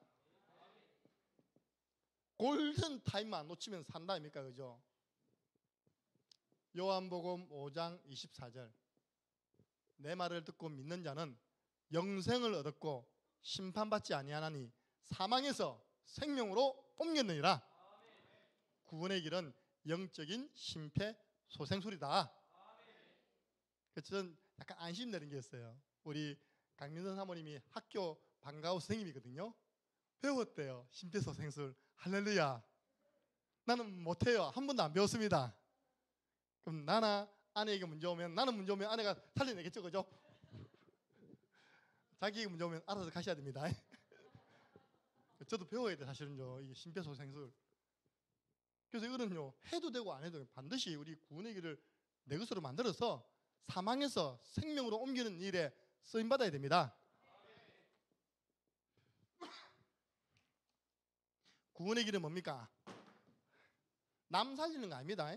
골든 타임만 놓치면 산다 아닙니까, 그죠? 요한복음 5장 24절 내 말을 듣고 믿는 자는 영생을 얻었고 심판받지 아니하나니 사망에서 생명으로 옮겼느니라. 구원의 길은 영적인 심폐소생술이다. 그래서 저는 약간 안심 내린 게 있어요. 우리 강민선 사모님이 학교 방과후 선생님이거든요. 배웠대요, 심폐소생술. 할렐루야. 나는 못해요. 한 번도 안 배웠습니다. 그럼 나나 아내에게 문제 오면, 나는 문제 오면 아내가 살려내겠죠, 그죠? 자기에게 문제 오면 알아서 가셔야 됩니다. 저도 배워야 돼, 사실은요, 이 심폐소생술. 그래서 이거는요 해도 되고 안 해도 되고 반드시 우리 구원의 길을 내 것으로 만들어서 사망에서 생명으로 옮기는 일에 쓰임 받아야 됩니다. 구원의 길은 뭡니까? 남 살리는 거 아닙니다.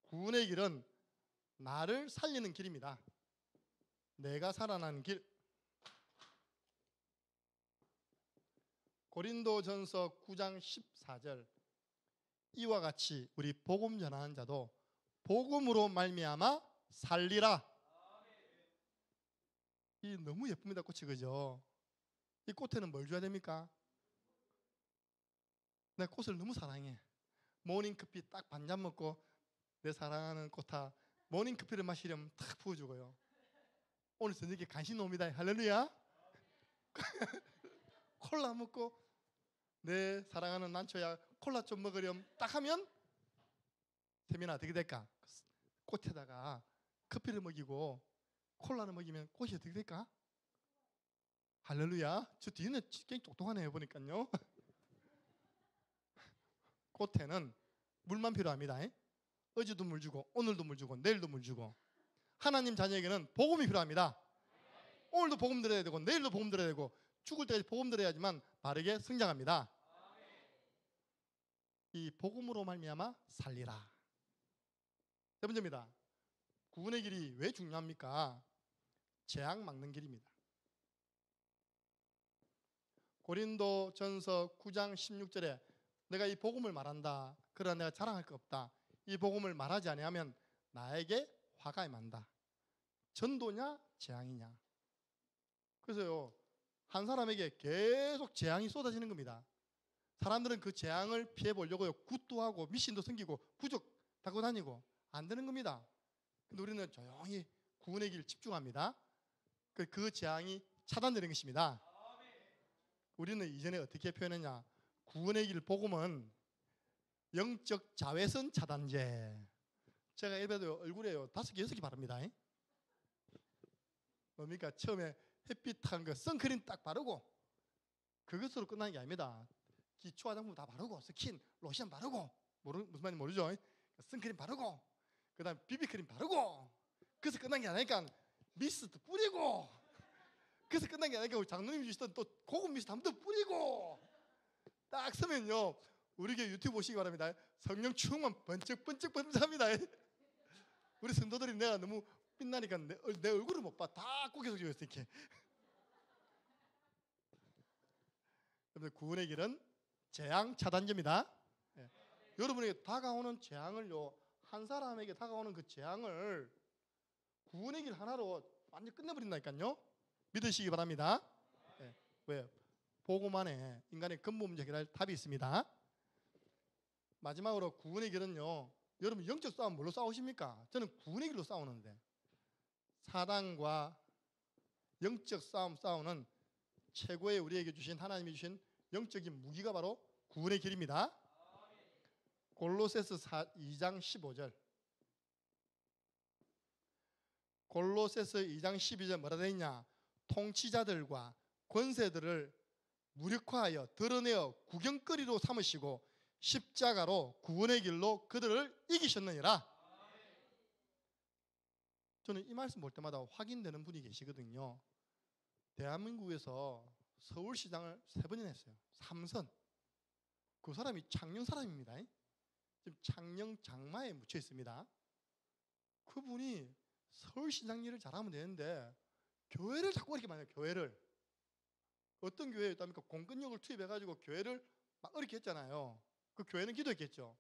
구원의 길은 나를 살리는 길입니다. 내가 살아나는 길. 고린도전서 9장 14절 이와 같이 우리 복음 전하는 자도 복음으로 말미암아 살리라. 이 너무 예쁩니다, 꽃이, 그죠? 이 꽃에는 뭘 줘야 됩니까? 내가 꽃을 너무 사랑해. 모닝커피 딱 반잔 먹고 내 사랑하는 꽃아 모닝커피를 마시려면 탁 부어주고요. 오늘 저녁에 간식 옵니다. 할렐루야. 콜라 먹고 내 사랑하는 난초야 콜라 좀 먹으렴 딱 하면 태민아 어떻게 될까? 꽃에다가 커피를 먹이고 콜라를 먹이면 꽃이 어떻게 될까? 할렐루야. 저 뒤에는 굉장히 똑똑하네요 보니까요. 꽃에는 물만 필요합니다. 어제도 물 주고 오늘도 물 주고 내일도 물 주고. 하나님 자녀에게는 복음이 필요합니다. 오늘도 복음 들어야 되고 내일도 복음 들어야 되고 죽을 때까지 복음 들어야지만 바르게 성장합니다. 이 복음으로 말미암아 살리라. 세 번째입니다. 구원의 길이 왜 중요합니까? 재앙 막는 길입니다. 고린도전서 9장 16절에 내가 이 복음을 말한다. 그러나 내가 자랑할 거 없다. 이 복음을 말하지 아니하면 나에게 화가 만다. 전도냐 재앙이냐. 그래서요 한 사람에게 계속 재앙이 쏟아지는 겁니다. 사람들은 그 재앙을 피해 보려고요 굿도 하고 미신도 섬기고 부적 달고 다니고 안 되는 겁니다. 근데 우리는 조용히 구원의 길 집중합니다. 그 재앙이 차단되는 것입니다. 우리는 이전에 어떻게 표현했냐? 구원의 길 복음은 영적 자외선 차단제. 제가 예배도 얼굴에요 5개 6개 바릅니다. 뭡니까? 처음에 햇빛한 거 선크림 딱 바르고 그것으로 끝나는 게 아닙니다. 기초 화장품 다 바르고 스킨, 로션 바르고 무슨 말인지 모르죠? 선크림 바르고 그 다음에 비비크림 바르고 그래서 끝난 게 아니니까 미스트 뿌리고 그래서 끝난 게 아니니까 우리 장로님이 주시던 또 고급 미스트 한 번 더 뿌리고 딱 서면요 우리 교회 유튜브 보시기 바랍니다. 성령 충만 번쩍번쩍 번쩍합니다. 우리 성도들이 내가 너무 빛나니까 내 얼굴을 못 봐. 다 고개 숙이고 있어 이렇게. 여러분들 구원의 길은 재앙 차단제입니다. 예. 여러분에게 다가오는 재앙을요 한 사람에게 다가오는 그 재앙을 구원의 길 하나로 완전 끝내버린다니까요. 믿으시기 바랍니다. 예. 왜요? 복음 안에 인간의 근본 문제 해결할 답이 있습니다. 마지막으로 구원의 길은요 여러분 영적 싸움 뭘로 싸우십니까? 저는 구원의 길로 싸우는데 사단과 영적 싸움 싸우는 최고의 우리에게 주신 하나님이 주신 영적인 무기가 바로 구원의 길입니다. 골로새서 2장 15절 골로새서 2장 12절 뭐라 되어 있냐? 통치자들과 권세들을 무력화하여 드러내어 구경거리로 삼으시고 십자가로 구원의 길로 그들을 이기셨느니라. 저는 이 말씀 볼 때마다 확인되는 분이 계시거든요. 대한민국에서 서울시장을 3번이나 했어요. 3선. 그 사람이 창녕 사람입니다. 지금 창녕 장마에 묻혀 있습니다. 그분이 서울시장 일을 잘하면 되는데 교회를 자꾸 이렇게 만들어요. 교회를. 어떤 교회에 있답니까? 공권력을 투입해가지고 교회를 막 어렵게 했잖아요. 그 교회는 기도했겠죠.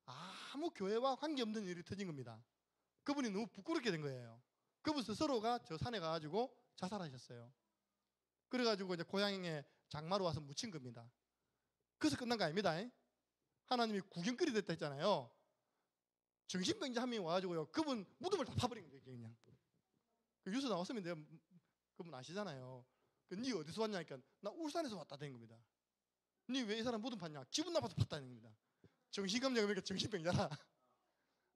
아무 교회와 관계없는 일이 터진 겁니다. 그분이 너무 부끄럽게 된 거예요. 그분 스스로가 저 산에 가가지고 자살하셨어요. 그래가지고 이제 고향에 장마로 와서 묻힌 겁니다. 그래서 끝난 거 아닙니다. 하나님이 구경거리 됐다 했잖아요. 정신병자 한 명이 와가지고요. 그분 무덤을 다 파버린 거예요. 그냥. 그 뉴스 나왔으면 내가 그분 아시잖아요. 니 어디서 왔냐니까 나 울산에서 왔다 된 겁니다. 니 왜 이 사람 무덤 팠냐? 기분 나빠서 팠다는 겁니다. 정신감정이니까 그러니까 정신병자라.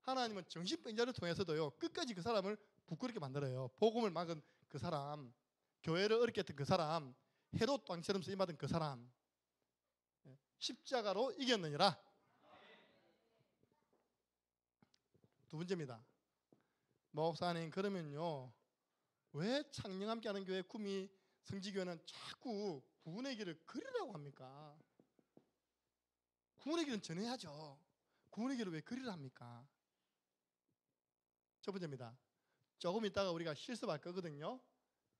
하나님은 정신병자를 통해서도요 끝까지 그 사람을 부끄럽게 만들어요. 복음을 막은 그 사람, 교회를 어렵게 했던 그 사람, 헤롯 왕처럼 쓰임받은 그 사람, 십자가로 이겼느니라. 두 번째입니다. 목사님 그러면요 왜 창녕 함께하는 교회 구미 성지교회는 자꾸 구원의 길을 그리라고 합니까? 구원의 길은 전해야죠. 구원의 길을 왜 그리라 합니까? 첫 번째입니다. 조금 있다가 우리가 실습할 거거든요.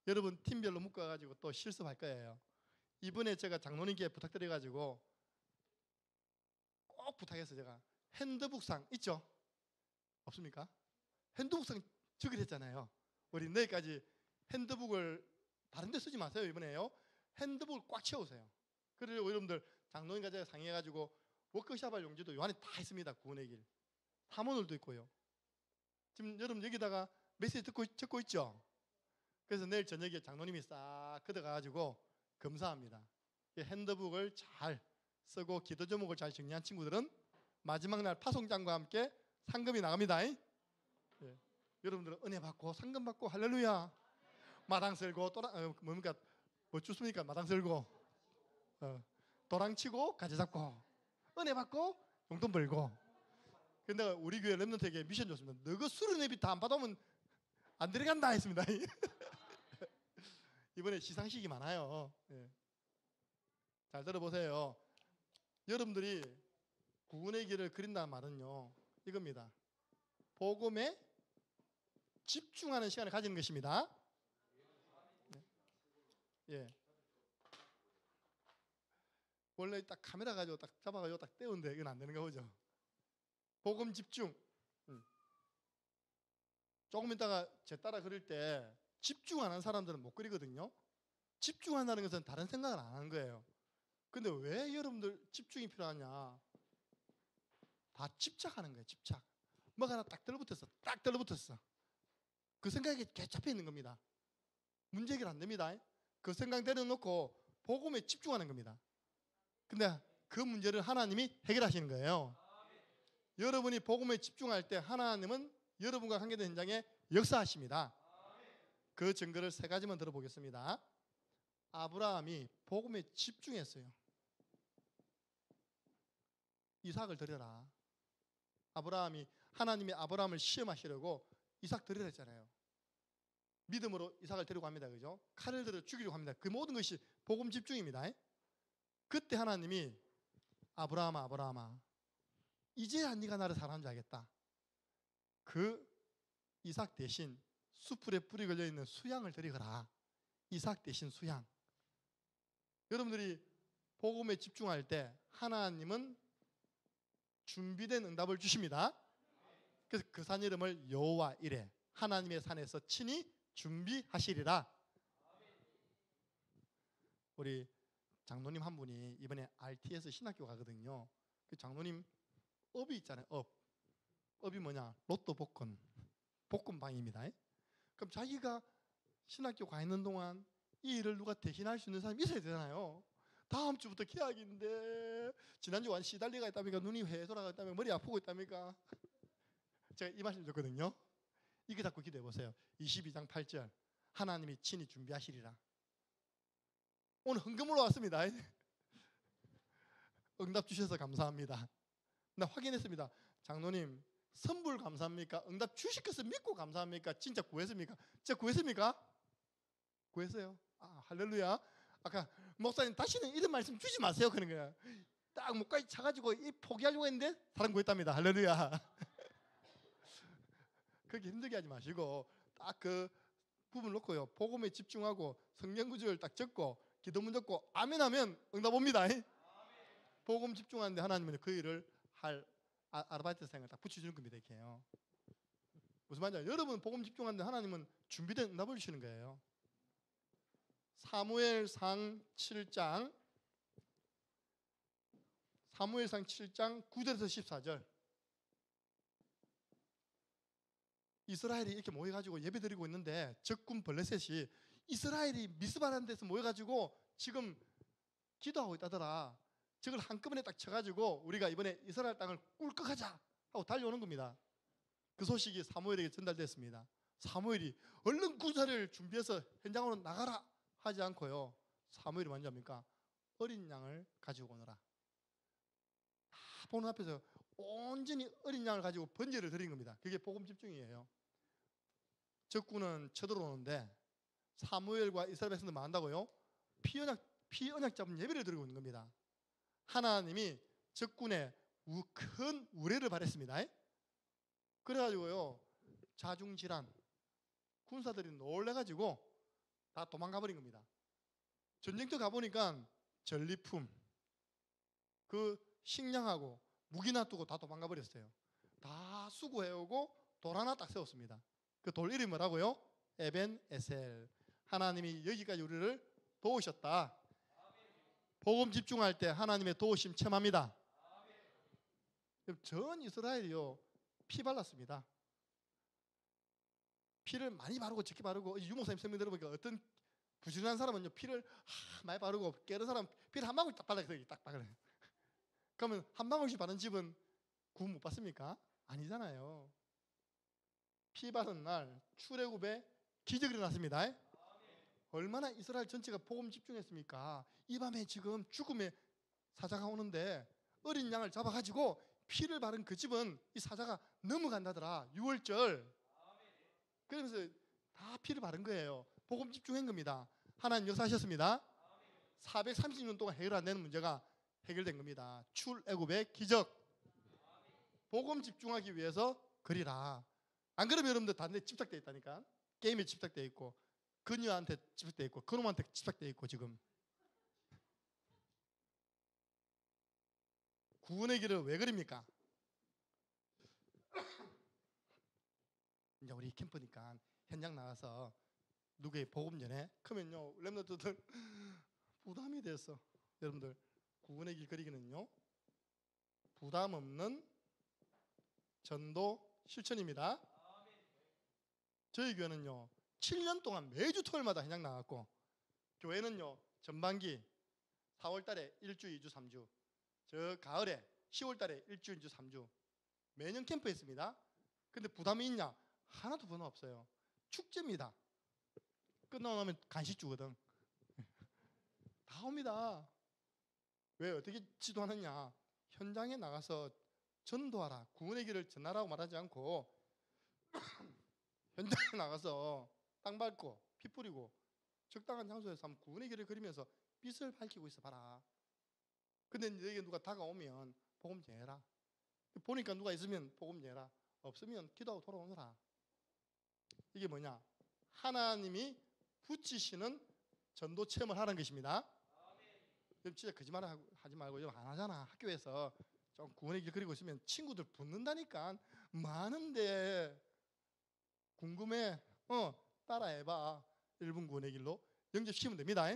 여러분 팀별로 묶어가지고 또 실습할 거예요. 이번에 제가 장로님께 부탁드려가지고 꼭 부탁했어요. 제가 핸드북상 있죠? 없습니까? 핸드북상 주기로 했잖아요. 우리 내일까지 핸드북을 다른 데 쓰지 마세요. 이번에요. 핸드북을 꽉 채우세요. 그리고 여러분들 장로님과 제가 상의해가지고 워크숍할 용지도 요 안에 다 있습니다. 구원의 길. 탐원을도 있고요. 지금 여러분 여기다가 메시지 적고 있죠? 그래서 내일 저녁에 장로님이 싹 걷어가지고 검사합니다. 핸드북을 잘 쓰고 기도 제목을 잘 정리한 친구들은 마지막 날 파송장과 함께 상금이 나갑니다. 예. 여러분들은 은혜 받고 상금 받고 할렐루야. 마당 쓸고 뭡니까? 뭐 좋습니까? 마당 쓸고 도랑 치고 가지 잡고 은혜 받고 용돈 벌고. 근데 우리 교회 렘넌트에게 미션 줬습니다. 너그 수련회비 다 안 받아오면 안 들어간다 했습니다. 이번에 시상식이 많아요. 예. 잘 들어보세요. 여러분들이 구원의 길을 그린다는 말은요 이겁니다. 복음에 집중하는 시간을 가지는 것입니다. 예. 원래 딱 카메라 가지고 딱 잡아가지고 딱 떼우는데 이건 안 되는 거 보죠. 복음 집중. 조금 있다가 제 따라 그릴 때 집중 안 하는 사람들은 못 그리거든요. 집중한다는 것은 다른 생각을 안 하는 거예요. 근데 왜 여러분들 집중이 필요하냐? 다 집착하는 거예요. 집착. 뭐가 하나 딱 들러붙었어. 딱 들러붙었어. 그 생각에 개잡혀 있는 겁니다. 문제 해결 안 됩니다. 그 생각 내려놓고 복음에 집중하는 겁니다. 근데 그 문제를 하나님이 해결하시는 거예요. 여러분이 복음에 집중할 때 하나님은 여러분과 관계된 현장에 역사하십니다. 그 증거를 세 가지만 들어보겠습니다. 아브라함이 복음에 집중했어요. 이삭을 드려라. 하나님이 아브라함을 시험하시려고 이삭 드리라 했잖아요. 믿음으로 이삭을 데리고 갑니다. 그죠? 칼을 들어 죽이려고 합니다. 그 모든 것이 복음 집중입니다. 그때 하나님이 아브라함아 이제야 네가 나를 사랑하는 줄 알겠다. 그 이삭 대신 숯불에 뿌리 걸려있는 수양을 드리거라. 이삭 대신 수양. 여러분들이 복음에 집중할 때 하나님은 준비된 응답을 주십니다. 그래서 그 산 이름을 여호와 이레, 하나님의 산에서 친히 준비하시리라. 우리 장로님 한 분이 이번에 RTS 신학교 가거든요. 그 장로님 업이 있잖아요. 업이 뭐냐? 로또 복권방입니다. 그럼 자기가 신학교 가 있는 동안 이 일을 누가 대신할 수 있는 사람이 있어야 되잖아요. 다음 주부터 계약인데 지난주 완 시달리가 있다니까, 눈이 회 돌아가 있다니까, 머리 아프고 있다니까. 제가 이 말씀 줬거든요. 이게 자꾸 기도해 보세요. 22장 8절 하나님이 친히 준비하시리라. 오늘 헌금으로 왔습니다. 응답 주셔서 감사합니다. 나 확인했습니다. 장로님 선불 감사합니까? 응답 주실 것을 믿고 감사합니까? 진짜 구했습니까? 진짜 구했습니까? 구했어요. 할렐루야. 아까 목사님 다시는 이런 말씀 주지 마세요 그런 거야. 딱 목까지 차가지고 포기하려고 했는데 사람 구했답니다. 할렐루야. 그렇게 힘들게 하지 마시고 딱 그 부분 놓고요. 복음에 집중하고 성경 구절을 딱 적고 기도문 적고 아멘 하면 응답 옵니다. 복음 집중하는데 하나님은 그 일을 할 아르바이트 생을 딱 붙여주는 겁니다. 이렇게요. 무슨 말이냐? 여러분 복음 집중하는데 하나님은 준비된 응답을 주시는 거예요. 사무엘상 7장 9절에서 14절. 이스라엘이 이렇게 모여가지고 예배드리고 있는데 적군 블레셋이 이스라엘이 미스바라는 데서 모여가지고 지금 기도하고 있다더라. 저걸 한꺼번에 딱 쳐가지고 우리가 이번에 이스라엘 땅을 꿀꺽하자 하고 달려오는 겁니다. 그 소식이 사무엘에게 전달됐습니다. 사무엘이 얼른 군사를 준비해서 현장으로 나가라 하지 않고요. 사무엘이 먼저 합니까? 어린 양을 가지고 오너라. 다 보는 앞에서 온전히 어린 양을 가지고 번제를 드린 겁니다. 그게 복음 집중이에요. 적군은 쳐들어오는데 사무엘과 이스라엘 백성들 만난다고요? 피언약 잡은 예배를 드리고 있는 겁니다. 하나님이 적군의 큰 우레를 발했습니다. 그래가지고요 자중질환 군사들이 놀래가지고 다 도망가 버린 겁니다. 전쟁터 가보니까 전리품 그 식량하고 무기 놔두고 다 도망가 버렸어요. 다 수고해오고 돌 하나 딱 세웠습니다. 그 돌 이름이 뭐라고요? 에벤 에셀. 하나님이 여기까지 우리를 도우셨다. 복음 집중할 때 하나님의 도우심 체험합니다. 전 이스라엘이요 피 발랐습니다. 피를 많이 바르고 적게 바르고, 유목사님 설명 들어보니까 어떤 부지런한 사람은요 피를 많이 바르고 깨는 사람 피를 한 방울 딱 발라요. 딱 발라요. 그러면 한 방울씩 바른 집은 구원 못 받습니까? 아니잖아요. 피 바른 날 출애굽에 기적이 일어났습니다. 얼마나 이스라엘 전체가 복음 집중했습니까? 이 밤에 지금 죽음의 사자가 오는데 어린 양을 잡아가지고 피를 바른 그 집은 이 사자가 넘어간다더라. 6월절. 그러면서 다 피를 바른 거예요. 복음 집중한 겁니다. 하나님 역사하셨습니다. 430년 동안 해결 안 되는 문제가 해결된 겁니다. 출애굽의 기적. 복음 집중하기 위해서 그리라. 안 그러면 여러분들 다 내 집착되어 있다니까. 게임에 집착되어 있고 그녀한테 집착되어 있고 그놈한테 집착되어 있고 지금. 구원의 길을 왜 그립니까? 이제 우리 캠프니까 현장 나가서 누구의 복음 전에 그러면요 렘넌트들 부담이 됐어. 여러분들 구원의 길 그리기는요 부담 없는 전도 실천입니다. 저희 교회는요 7년 동안 매주 토요일마다 현장 나갔고, 교회는요 전반기 4월 달에 1주, 2주, 3주, 저 가을에 10월 달에 1주, 2주, 3주, 매년 캠프했습니다. 근데 부담이 있냐? 하나도 부담 없어요. 축제입니다. 끝나고 나면 간식 주거든. 다 옵니다. 왜 어떻게 지도하느냐? 현장에 나가서 전도하라. 구원의 길을 전하라고 말하지 않고 현장에 나가서 땅 밟고 피 뿌리고 적당한 장소에서 한번 구원의 길을 그리면서 빛을 밝히고 있어 봐라. 근데 너에게 누가 다가오면 복음 전해라. 보니까 누가 있으면 복음 전해라. 없으면 기도하고 돌아오너라. 이게 뭐냐? 하나님이 붙이시는 전도 체험을 하는 것입니다. 그럼 진짜 거짓말 하지 말고 이거 안 하잖아. 학교에서 좀 구원의 길 그리고 있으면 친구들 붙는다니까. 많은데 궁금해? 따라해봐. 1분 구원의 길로 영접시키면 됩니다.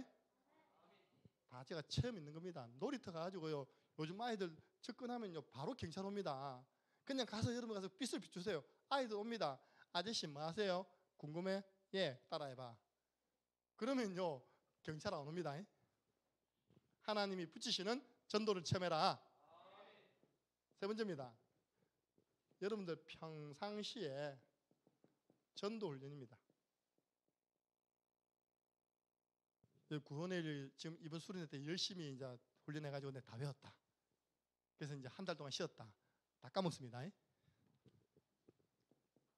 다 제가 체험 있는 겁니다. 놀이터 가가지고요. 요즘 아이들 접근하면요 바로 경찰 옵니다. 그냥 가서 여러분 가서 빛을 비추세요. 아이들 옵니다. 아저씨 뭐 하세요? 궁금해? 예, 따라해봐. 그러면요 경찰 안 옵니다. 하나님이 붙이시는 전도를 체험해라. 세 번째입니다. 여러분들 평상시에 전도 훈련입니다. 구원의 일 지금 이번 수련회 때 열심히 이제 훈련해가지고 내가 다 배웠다. 그래서 이제 한 달 동안 쉬었다. 다 까먹습니다.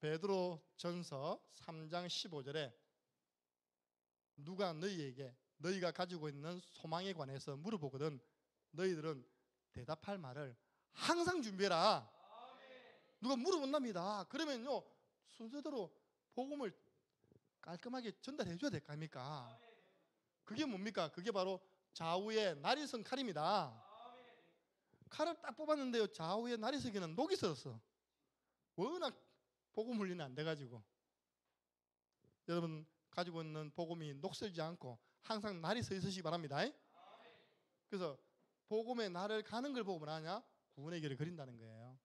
베드로 전서 3장 15절에 누가 너희에게 너희가 가지고 있는 소망에 관해서 물어보거든 너희들은 대답할 말을 항상 준비해라. 누가 물어본답니다. 그러면요 순서대로 복음을 깔끔하게 전달해 줘야 될 거 아닙니까? 그게 뭡니까? 그게 바로 좌우에 날이 선 칼입니다. 칼을 딱 뽑았는데요 좌우에 날이 서기는 녹이 슬었어. 워낙 복음 훈련이 안 돼가지고 여러분 가지고 있는 복음이 녹슬지 않고 항상 날이 서 있으시기 바랍니다. 그래서 복음의 날을 가는 걸 보고 뭐하냐? 구원의 길을 그린다는 거예요.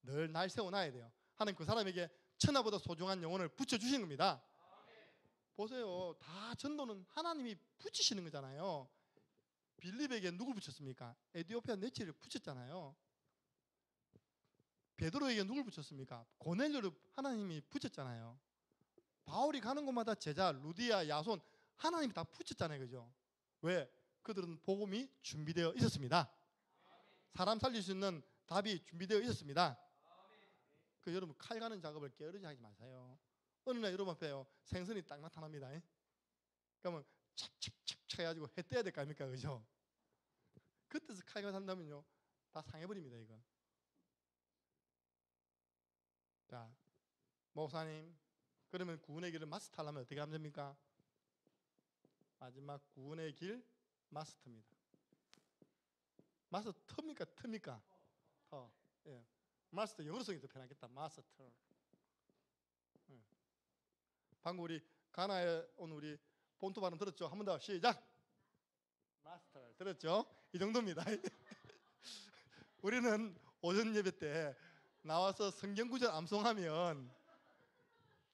늘 날 세워놔야 돼요. 하나님 그 사람에게 천하보다 소중한 영혼을 붙여주시는 겁니다. 보세요. 다 전도는 하나님이 붙이시는 거잖아요. 빌립에게 누굴 붙였습니까? 에티오피아 네치를 붙였잖아요. 베드로에게 누굴 붙였습니까? 고넬료를 하나님이 붙였잖아요. 바울이 가는 곳마다 제자 루디아, 야손 하나님이 다 붙였잖아요. 그죠? 왜? 그들은 복음이 준비되어 있었습니다. 사람 살릴 수 있는 답이 준비되어 있었습니다. 그 여러분 칼 가는 작업을 게으르지 하지 마세요. 어느 날 여러분 앞에요 생선이 딱 나타납니다. 그러면 찹찹찹 해가지고 해 떼야 될 거 아닙니까? 그죠? 그때서 칼가 산다면요 다 상해버립니다. 이거. 자, 목사님 그러면 구원의 길을 마스터하려면 어떻게 하면 됩니까? 마지막 구원의 길 마스터입니다. 마스터입니까? 터입니까? 터. 예. 마스터 영어로 쓰기 더 편하겠다. 마스터. 예. 방금 우리 가나에 온 우리 본토 발음 들었죠? 한 번 더 시작. 마스터 들었죠? 이 정도입니다. 우리는 오전 예배 때 나와서 성경 구절 암송하면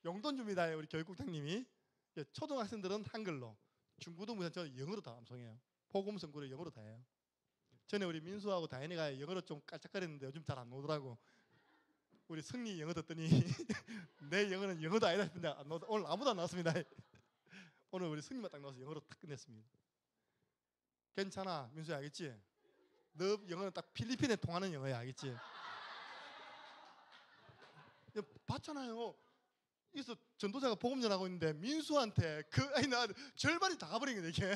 용돈 줍니다. 우리 교육국장님이. 초등학생들은 한글로, 중고등부는 저는 영어로 다 암송해요. 복음 성구를 영어로 다 해요. 전에 우리 민수하고 다현이가 영어로 좀 깔짝거렸는데 요즘 잘 안 오더라고. 우리 승리 영어 듣더니 내 영어는 영어도 아니다 했는데 오늘 아무도 안 나왔습니다. 오늘 우리 승리만 딱 나와서 영어로 딱 끝냈습니다. 괜찮아 민수야 알겠지? 너 영어는 딱 필리핀에 통하는 영어야 알겠지? 봤잖아요. 여기서 전도자가 복음 전하고 있는데 민수한테 그 아이 나 절반이 다 가버린 거야 이게.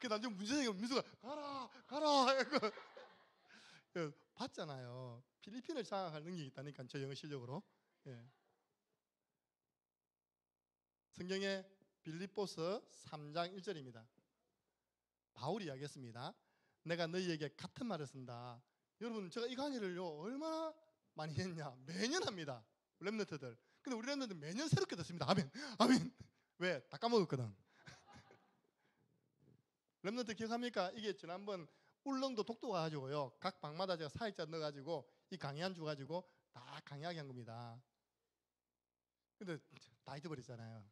그 나중에 문제생기면 민수가 가라 봤잖아요. 필리핀을 장악할 능력이 있다니까 저 영어 실력으로. 예. 성경의 빌립보서 3장 1절입니다. 바울이 이야기했습니다. 내가 너희에게 같은 말을 쓴다. 여러분 제가 이 강의를요 얼마나 많이 했냐. 매년 합니다. 랩런트들. 근데 우리 랩런트들 매년 새롭게 듣습니다. 아멘. 아멘. 왜? 다 까먹었거든. 랩런트 기억합니까? 이게 지난번 울릉도 독도 가가지고요 각 방마다 제가 사역자 넣어가지고 이 강의 한 주 가지고 다 강의하게 한 겁니다. 근데 다 잊어버렸잖아요.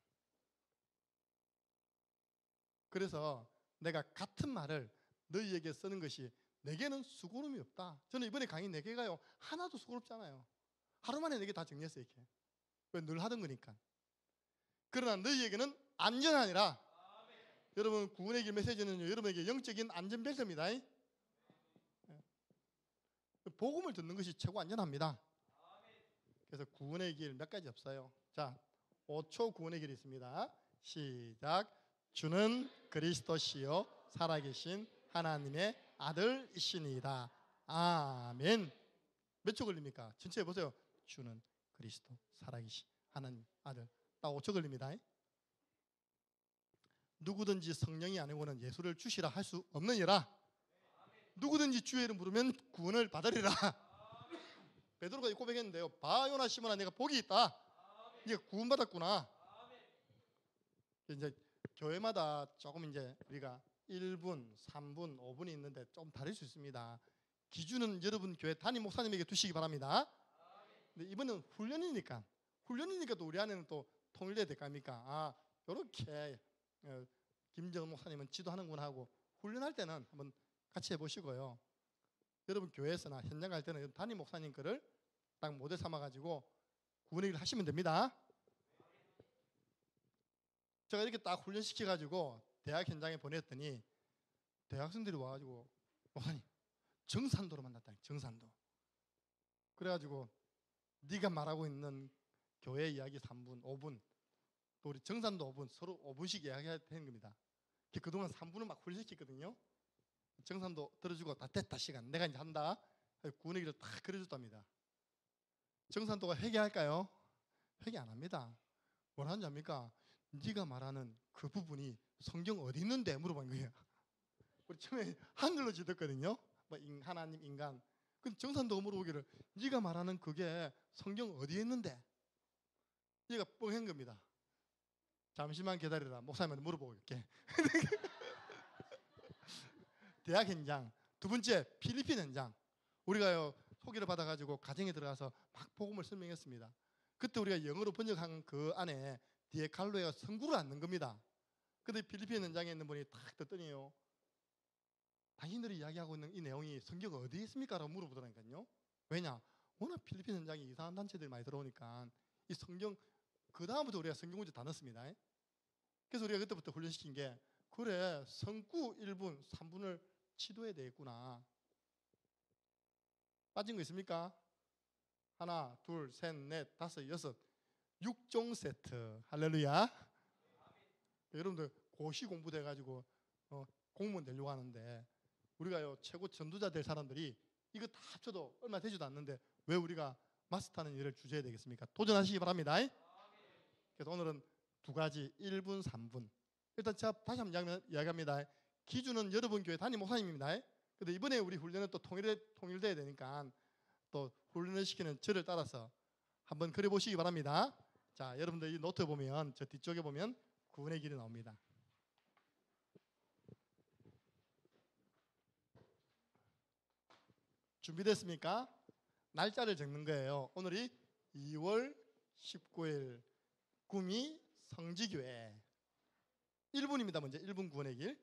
그래서 내가 같은 말을 너희에게 쓰는 것이 내게는 수고름이 없다. 저는 이번에 강의 4개가요 하나도 수고롭잖아요. 하루 만에 4개 다 정리했어요. 이렇게. 왜 늘 하던 거니까. 그러나 너희에게는 안전하니라. 여러분, 구원의 길 메시지는요, 여러분에게 영적인 안전벨트입니다. 복음을 듣는 것이 최고 안전합니다. 그래서 구원의 길 몇 가지 없어요. 자, 5초 구원의 길이 있습니다. 시작. 주는 그리스도시요 살아계신 하나님의 아들이시니이다. 아멘. 몇 초 걸립니까? 전체 해보세요. 주는 그리스도 살아계신 하나님 아들. 딱 5초 걸립니다. 누구든지 성령이 아니고는 예수를 주시라 할 수 없느니라. 누구든지 주의 이름 부르면 구원을 받으리라. 베드로가 고백했는데요. 봐 요나 시몬아, 내가 복이 있다. 네가 구원받았구나. 이제 교회마다 조금 이제 우리가 1분, 3분, 5분이 있는데 좀 다를 수 있습니다. 기준은 여러분 교회 담임 목사님에게 두시기 바랍니다. 근데 이번은 훈련이니까 또 우리 안에는 또 통일돼야 될 거 아닙니까? 아, 이렇게 김정은 목사님은 지도하는구나 하고 훈련할 때는 한번 같이 해보시고요. 여러분 교회에서나 현장 갈 때는 담임 목사님 거를 딱 모델 삼아가지고 구원의 길을 하시면 됩니다. 제가 이렇게 딱 훈련시켜가지고 대학 현장에 보냈더니 대학생들이 와가지고 목사님 정산도로 만났다. 정산도. 그래가지고 네가 말하고 있는 교회 이야기 3분, 5분 또 우리 정산도 5분 서로 5분씩 이야기해야 되는 겁니다. 그동안 3분을 막 훈련시켰거든요. 정산도 들어주고 다 됐다 시간 내가 이제 한다. 구원의 길을 딱 그려줬답니다. 정산도가 회개할까요? 회개 안 합니다. 뭘 하는지 압니까? 네가 말하는 그 부분이 성경 어디 있는데 물어본 거예요. 우리 처음에 한글로 지었거든요. 하나님, 인간. 근데 정산도가 물어보기를 네가 말하는 그게 성경 어디에 있는데? 얘가 뻥한 겁니다. 잠시만 기다려라. 목사님한테 물어보고 올게. 대학 현장. 두 번째, 필리핀 현장. 우리가요 소개를 받아가지고 가정에 들어가서 막 복음을 설명했습니다. 그때 우리가 영어로 번역한 그 안에 뒤에 갈로에가 성구를 앉는 겁니다. 근데 필리핀 현장에 있는 분이 딱 듣더니요, 당신들이 이야기하고 있는 이 내용이 성경 어디에 있습니까? 라고 물어보더라니까요. 왜냐? 워낙 필리핀 현장에 이상한 단체들이 많이 들어오니까 이 성경 그 다음부터 우리가 성경 문제 다 넣었습니다. 그래서 우리가 그때부터 훈련시킨 게 그래 성구 1분 3분을 치도해야 되겠구나. 빠진 거 있습니까? 하나, 둘, 셋, 넷, 다섯, 여섯 6종 세트. 할렐루야. 여러분들 고시 공부돼가지고 공무원 되려고 하는데 우리가요 최고 전도자 될 사람들이 이거 다 합쳐도 얼마 되지도 않는데 왜 우리가 마스터하는 일을 주저해야 되겠습니까? 도전하시기 바랍니다. 그래서 오늘은 두 가지 1분 3분. 일단 제가 다시 한번 이야기합니다. 기준은 여러분 교회 담임 목사님입니다. 근데 이번에 우리 훈련은 또 통일돼야 되니까 또 훈련을 시키는 저를 따라서 한번 그려보시기 바랍니다. 자, 여러분들 이 노트 보면 저 뒤쪽에 보면 구원의 길이 나옵니다. 준비됐습니까? 날짜를 적는 거예요. 오늘이 2월 19일 구미 성지교회 1분입니다. 먼저 1분 구원의 길.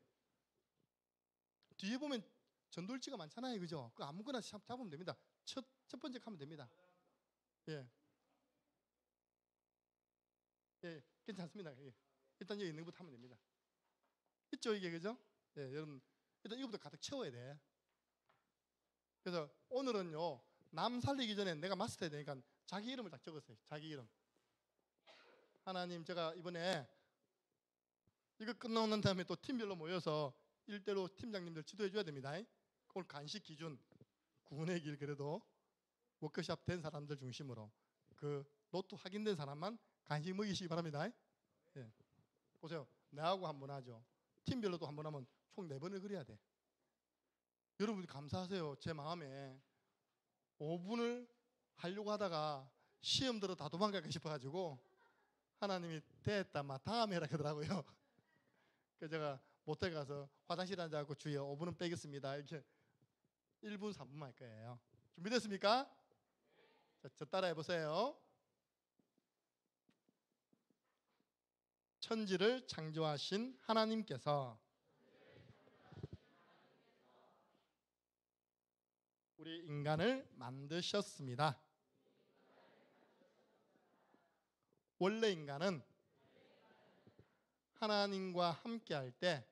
뒤에 보면 전돌지가 많잖아요. 그죠? 그 아무거나 잡으면 됩니다. 첫 번째 하면 됩니다. 예. 예, 괜찮습니다. 예. 일단 여기 있는 것부터 하면 됩니다. 있죠, 이게, 그죠? 예, 여러분, 일단 이거부터 가득 채워야 돼. 그래서 오늘은요, 남 살리기 전에 내가 마스터해야 되니까 자기 이름을 딱 적었어요. 자기 이름. 하나님, 제가 이번에 이거 끝나는 다음에 또 팀별로 모여서 일대로 팀장님들 지도해 줘야 됩니다. 오늘 간식 기준 구원의 길 그래도 워크숍 된 사람들 중심으로 그 노트 확인된 사람만 간식 먹이시기 바랍니다. 예. 보세요. 나하고 한 번 하죠. 팀별로도 한 번 하면 총 4번을 그려야 돼. 여러분 감사하세요. 제 마음에 5분을 하려고 하다가 시험 들어 다 도망가고 싶어가지고 하나님이 됐다 막 다음에 해라 그러더라고요. 그래서 제가 모텔 가서 화장실 앉아갖고 주여 5분은 빼겠습니다. 이렇게 1분 3분만 할 거예요. 준비됐습니까? 자, 저 따라 해보세요. 천지를 창조하신 하나님께서 우리 인간을 만드셨습니다. 원래 인간은 하나님과 함께할 때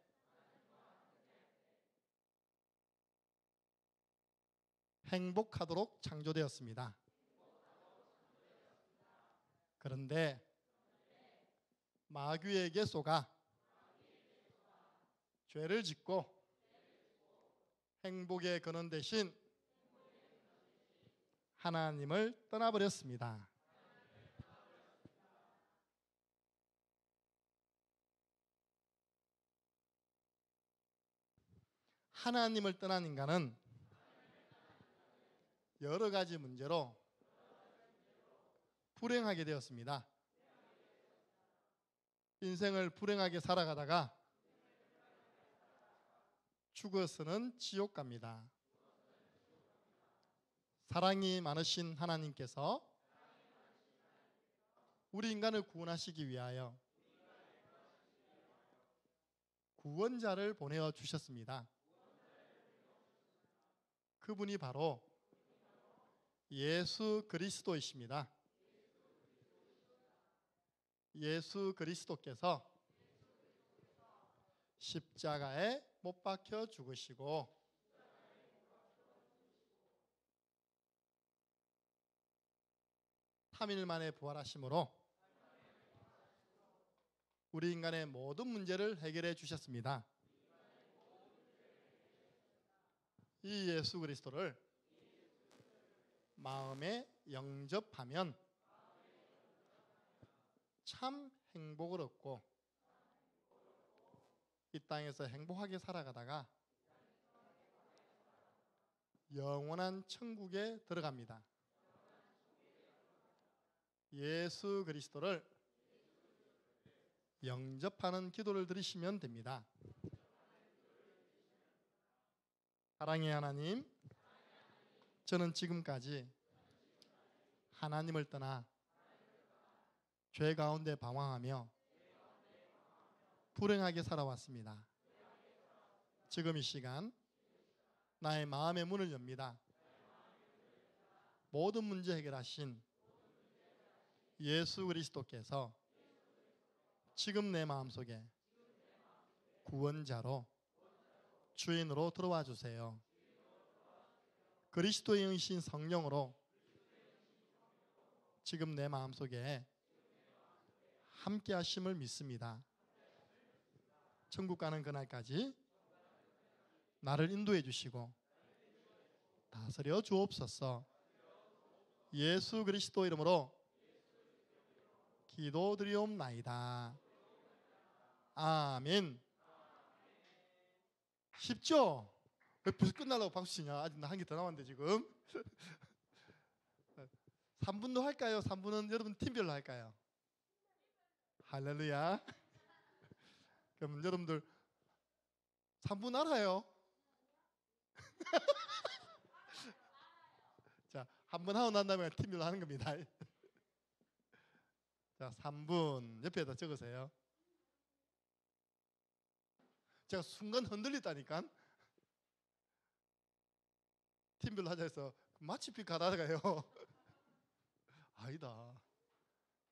행복하도록 창조되었습니다. 그런데 마귀에게 속아 죄를 짓고 행복의 근원 대신 하나님을 떠나버렸습니다. 하나님을 떠난 인간은 여러 가지 문제로 불행하게 되었습니다. 인생을 불행하게 살아가다가 죽어서는 지옥 갑니다. 사랑이 많으신 하나님께서 우리 인간을 구원하시기 위하여 구원자를 보내어 주셨습니다. 그분이 바로 예수 그리스도이십니다. 예수 그리스도께서 십자가에 못 박혀 죽으시고 3일 만에 부활하심으로 우리 인간의 모든 문제를 해결해 주셨습니다. 이 예수 그리스도를 마음에 영접하면 참 행복을 얻고 이 땅에서 행복하게 살아가다가 영원한 천국에 들어갑니다. 예수 그리스도를 영접하는 기도를 드리시면 됩니다. 사랑의 하나님, 저는 지금까지 하나님을 떠나 죄 가운데 방황하며 불행하게 살아왔습니다. 지금 이 시간 나의 마음의 문을 엽니다. 모든 문제 해결하신 예수 그리스도께서 지금 내 마음속에 구원자로 주인으로 들어와 주세요. 그리스도의 영이신 성령으로 지금 내 마음속에 함께 하심을 믿습니다. 천국 가는 그날까지 나를 인도해 주시고 다스려 주옵소서. 예수 그리스도 이름으로 기도드리옵나이다. 아멘. 쉽죠? 왜 벌써 끝나려고 박수 치냐? 아직 한 개 더 남았는데 지금 3분도 할까요? 3분은 여러분 팀별로 할까요? 할렐루야. 그럼 여러분들 3분 알아요? 자, 한 번 하고 난 다음에 팀별로 하는 겁니다. 자, 3분 옆에다 적으세요. 제가 순간 흔들리다니까. 팀별로 하자 해서 마치픽 가다가요. 아니다.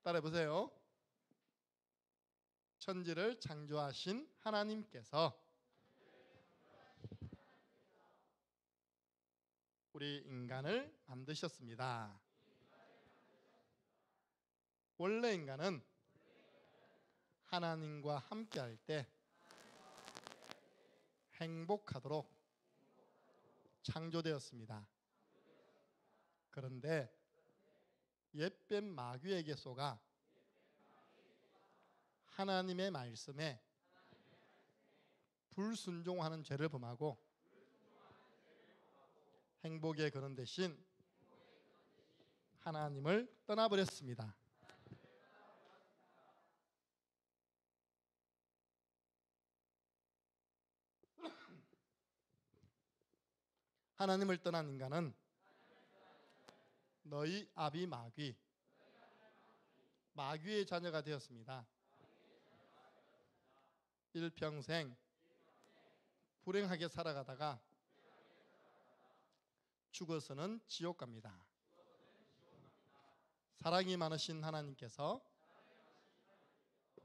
따라해보세요. 천지를 창조하신 하나님께서 우리 인간을 만드셨습니다. 원래 인간은 하나님과 함께할 때 행복하도록 창조되었습니다. 그런데 옛뱀 마귀에게 속아 하나님의 말씀에 불순종하는 죄를 범하고 행복의 근원 대신 하나님을 떠나버렸습니다. 하나님을 떠난 인간은 너희 아비 마귀의 자녀가 되었습니다. 일평생 불행하게 살아가다가 죽어서는 지옥 갑니다. 사랑이 많으신 하나님께서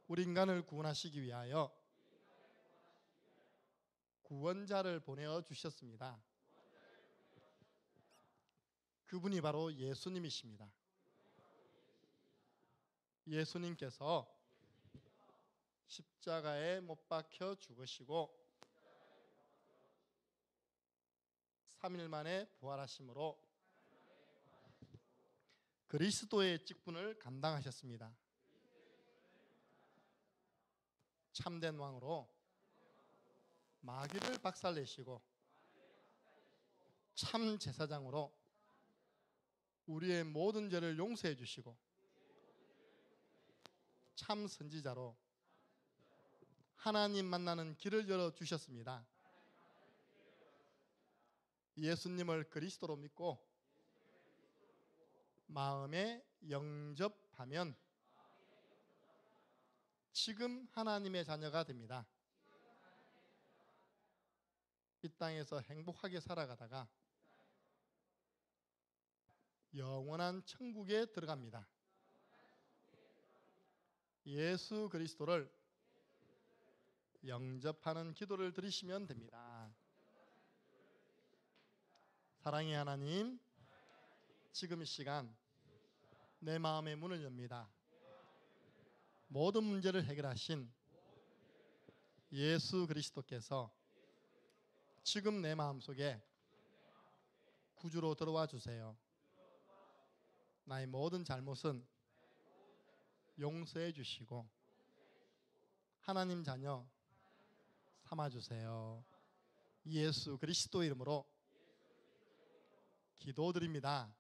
우리 인간을 구원하시기 위하여 구원자를 보내어 주셨습니다. 그분이 바로 예수님이십니다. 예수님께서 십자가에 못 박혀 죽으시고 3일 만에 부활하심으로 그리스도의 직분을 감당하셨습니다. 참된 왕으로 마귀를 박살내시고 참 제사장으로 우리의 모든 죄를 용서해 주시고 참 선지자로 하나님 만나는 길을 열어 주셨습니다. 예수님을 그리스도로 믿고 마음에 영접하면 지금 하나님의 자녀가 됩니다. 이 땅에서 행복하게 살아가다가 영원한 천국에 들어갑니다. 예수 그리스도를 영접하는 기도를 드리시면 됩니다. 사랑의 하나님, 지금 이 시간 내 마음의 문을 엽니다. 모든 문제를 해결하신 예수 그리스도께서 지금 내 마음속에 구주로 들어와 주세요. 나의 모든 잘못은 용서해 주시고 하나님 자녀 삼아 주세요. 예수 그리스도 이름으로 기도드립니다.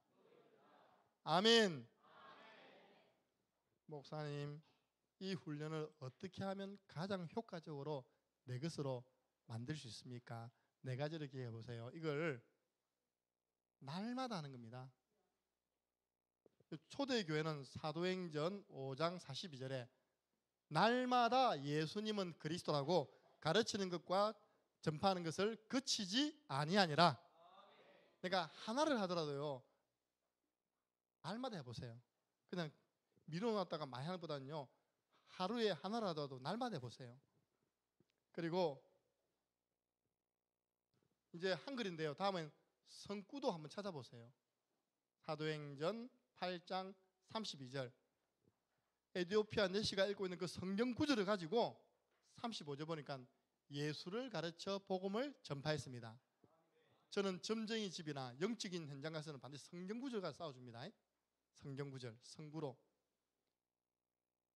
아멘. 목사님, 이 훈련을 어떻게 하면 가장 효과적으로 내 것으로 만들 수 있습니까? 네 가지를 기억해 보세요. 이걸 날마다 하는 겁니다. 초대교회는 사도행전 5장 42절에 날마다 예수님은 그리스도라고 가르치는 것과 전파하는 것을 그치지 아니하니라. 그러니까 하나를 하더라도요, 날마다 해보세요. 그냥 미뤄놨다가 많이 하는 것보다는요, 하루에 하나를 하더라도 날마다 해보세요. 그리고 이제 한글인데요, 다음엔 성구도 한번 찾아보세요. 사도행전 8장 32절 에디오피아 내시가 읽고 있는 그 성경 구절을 가지고 35절 보니까 예수를 가르쳐 복음을 전파했습니다. 저는 점쟁이 집이나 영적인 현장 가서는 반드시 성경 구절 가서 싸워줍니다. 성경 구절, 성구로.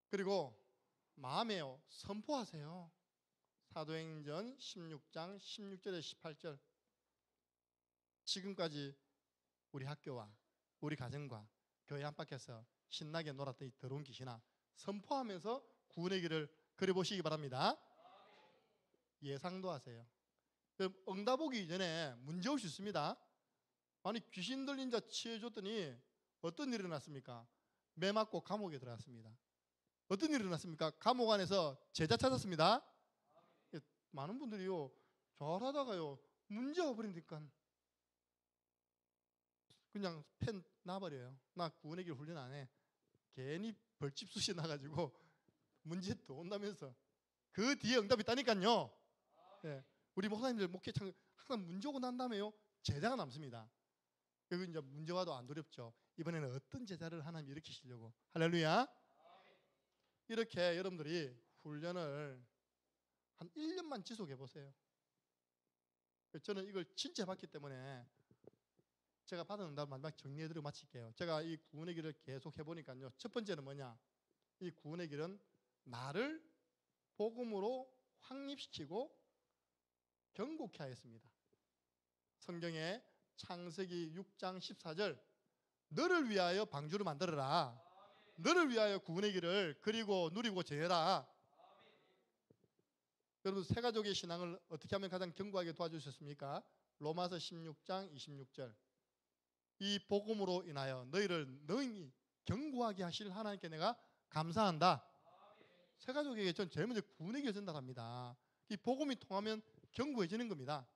그리고 마음에요, 선포하세요. 사도행전 16장 16절에서 18절 지금까지 우리 학교와 우리 가정과 교회 안팎에서 신나게 놀았던 이 더러운 귀신아, 선포하면서 구원의 길을 그려보시기 바랍니다. 예상도 하세요. 응답 오기 전에 문제 올 수 있습니다. 아니, 귀신 들린 자 치유해줬더니 어떤 일이 일어났습니까? 매 맞고 감옥에 들어갔습니다. 어떤 일이 일어났습니까? 감옥 안에서 제자 찾았습니다. 많은 분들이요, 잘하다가요 문제 와버리니까 그냥 펜 놔버려요. 나 구원의 길 훈련 안 해. 괜히 벌집 쑤시 나가지고 문제 또 온다면서. 그 뒤에 응답이 있다니까요. 예, 우리 목사님들 목회 항상 문제 오고 난 다음에요 제자가 남습니다. 그리고 이제 문제 와도 안 두렵죠. 이번에는 어떤 제자를 하나님 일으키시려고. 할렐루야. 이렇게 여러분들이 훈련을 한 1년만 지속해 보세요. 저는 이걸 진짜 해봤기 때문에 제가 받은 응답을 마지막 정리해드리고 마칠게요. 제가 이 구원의 길을 계속 해보니까요, 첫 번째는 뭐냐, 이 구원의 길은 나를 복음으로 확립시키고 경고케 하였습니다. 성경에 창세기 6장 14절 너를 위하여 방주를 만들어라. 너를 위하여 구원의 길을 그리고 누리고 전해라. 여러분, 세 가족의 신앙을 어떻게 하면 가장 견고하게 도와주셨습니까? 로마서 16장 26절 이 복음으로 인하여 너희를 능히 견고하게 하실 하나님께 내가 감사한다. 세 가족에게 전 제일 먼저 구원의 길을 전달합니다. 이 복음이 통하면 견고해지는 겁니다.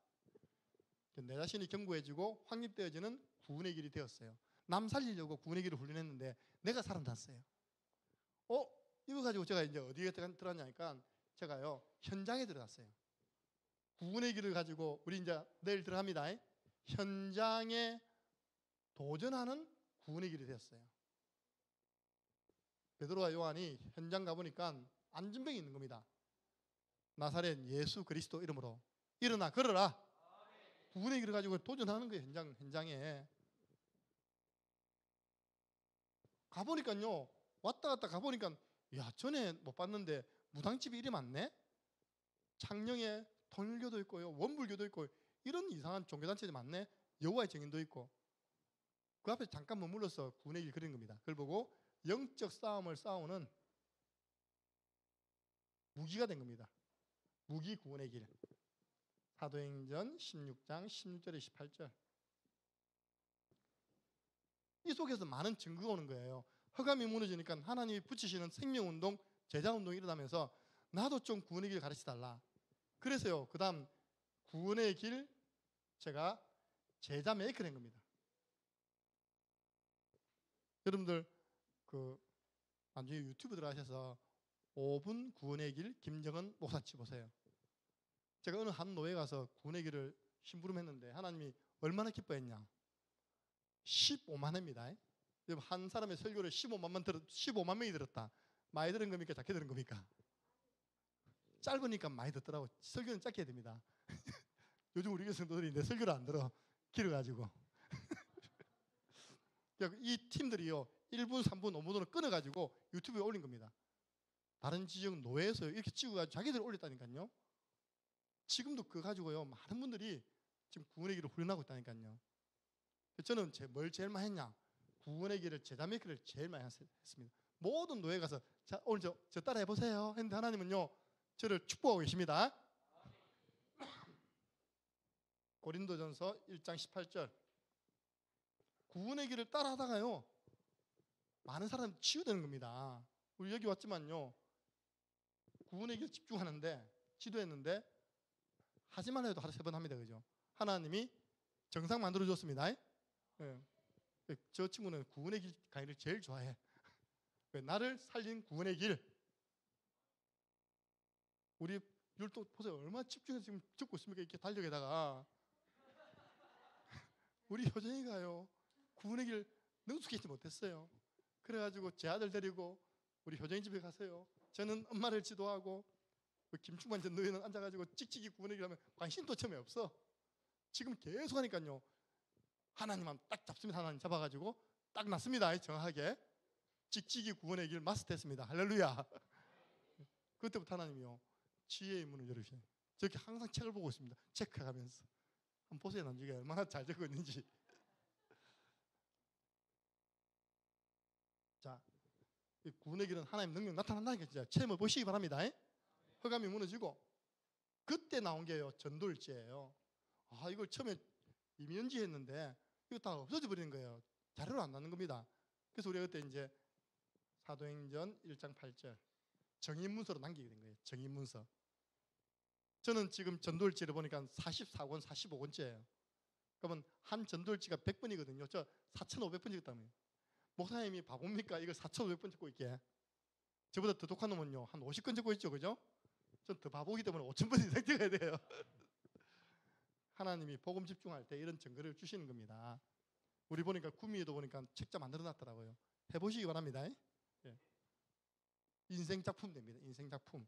내 자신이 견고해지고 확립되어지는 구원의 길이 되었어요. 남 살리려고 구원의 길을 훈련했는데 내가 살아났어요. 이거 가지고 제가 이제 어디에 들어갔냐니까 제가요 현장에 들어갔어요. 구원의 길을 가지고 우리 이제 내일 들어갑니다. 현장에 도전하는 구원의 길이 되었어요. 베드로와 요한이 현장 가보니까 안전병이 있는 겁니다. 나사렛 예수 그리스도 이름으로 일어나 걸어라. 구원의 길을 가지고 도전하는 거예요. 현장에 가보니까요, 왔다 갔다 가보니까 야, 전에 못 봤는데 무당집이 이리 많네. 창녕에 통일교도 있고요, 원불교도 있고 이런 이상한 종교단체들이 많네. 여호와의 증인도 있고. 그 앞에 잠깐 머물러서 구원의 길 그린 겁니다. 그걸 보고 영적 싸움을 싸우는 무기가 된 겁니다. 무기 구원의 길. 사도행전 16장 16절에 18절. 이 속에서 많은 증거가 오는 거예요. 허감이 무너지니까 하나님이 붙이시는 생명운동, 제자운동이 일어나면서 나도 좀 구원의 길 가르쳐달라. 그래서요, 그 다음 구원의 길 제가 제자 메이커를 한 겁니다. 여러분들 나중에 유튜브 들어가셔서 5분 구원의 길 김정은 목사치 보세요. 제가 어느 한 노예 가서 구원의 길을 심부름했는데 하나님이 얼마나 기뻐했냐. 15만 회입니다. 한 사람의 설교를 15만 명이 들었다. 많이 들은 겁니까? 작게 들은 겁니까? 짧으니까 많이 듣더라고. 설교는 짧게 해야 됩니다. 요즘 우리 교회 성도들이 내 설교를 안 들어. 길어가지고. 이 팀들이요 1분, 3분, 5분으로 끊어가지고 유튜브에 올린 겁니다. 다른 지역 노예에서 이렇게 찍어가지고 자기들 올렸다니까요. 지금도 그거 가지고요 많은 분들이 지금 구원의 길을 훈련하고 있다니까요. 저는 뭘 제일 많이 했냐? 구원의 길을 제자 메이커를 제일 많이 했습니다. 모든 노예 가서 자 오늘 저 따라 해보세요 했는데 하나님은요 저를 축복하고 계십니다. 고린도전서 1장 18절. 구원의 길을 따라 하다가요 많은 사람이 치유되는 겁니다. 우리 여기 왔지만요 구원의 길 집중하는데 지도했는데 하지만 해도 하루 3번 합니다. 그죠? 하나님이 정상 만들어 줬습니다. 예. 저 친구는 구원의 길 강의를 제일 좋아해. 나를 살린 구원의 길. 우리 율동 보세요. 얼마나 집중해서 지금 듣고 있습니까? 이렇게 달력에다가. 우리 효정이가요 구원의 길 능숙하지 못했어요. 그래가지고 제 아들 데리고 우리 효정이 집에 가서요 저는 엄마를 지도하고 김충만 전 노예는 앉아가지고 찍찍이 구원의 길 하면 관심도 처음에 없어. 지금 계속 하니까요 하나님만 딱 잡습니다. 하나님 잡아가지고 딱 났습니다. 정확하게 찍찍이 구원의 길 마스터했습니다. 할렐루야. 그때부터 하나님이요 지혜의 문을 열으시네. 저렇게 항상 책을 보고 있습니다. 체크하면서 한번 보세요. 나중에 얼마나 잘 적고 있는지. 자, 이 구원의 길은 하나님 능력 나타난다니까 진짜 체험해 보시기 바랍니다. 허감이 무너지고 그때 나온 게요 전도일지예요. 이걸 처음에 이면지 했는데 이거 다 없어져 버리는 거예요. 자료로 안 나는 겁니다. 그래서 우리가 그때 이제 사도행전 1장 8절 정인문서로 남기게 된 거예요. 정인문서. 저는 지금 전도일지를 보니까 44권, 45권째예요. 그러면 한 전도일지가 100번이거든요. 저 4,500번 찍었다며요. 목사님이 바보입니까? 이걸 4,500번 찍고 있게. 저보다 더 독한 놈은요 한 50건 찍고 있죠. 그죠? 전 더 바보기 때문에 5,000번 이상 찍어야 돼요. 하나님이 복음 집중할 때 이런 증거를 주시는 겁니다. 우리 보니까 구미에도 보니까 책자 만들어 놨더라고요. 해보시기 바랍니다. 예. 인생 작품 됩니다. 인생 작품.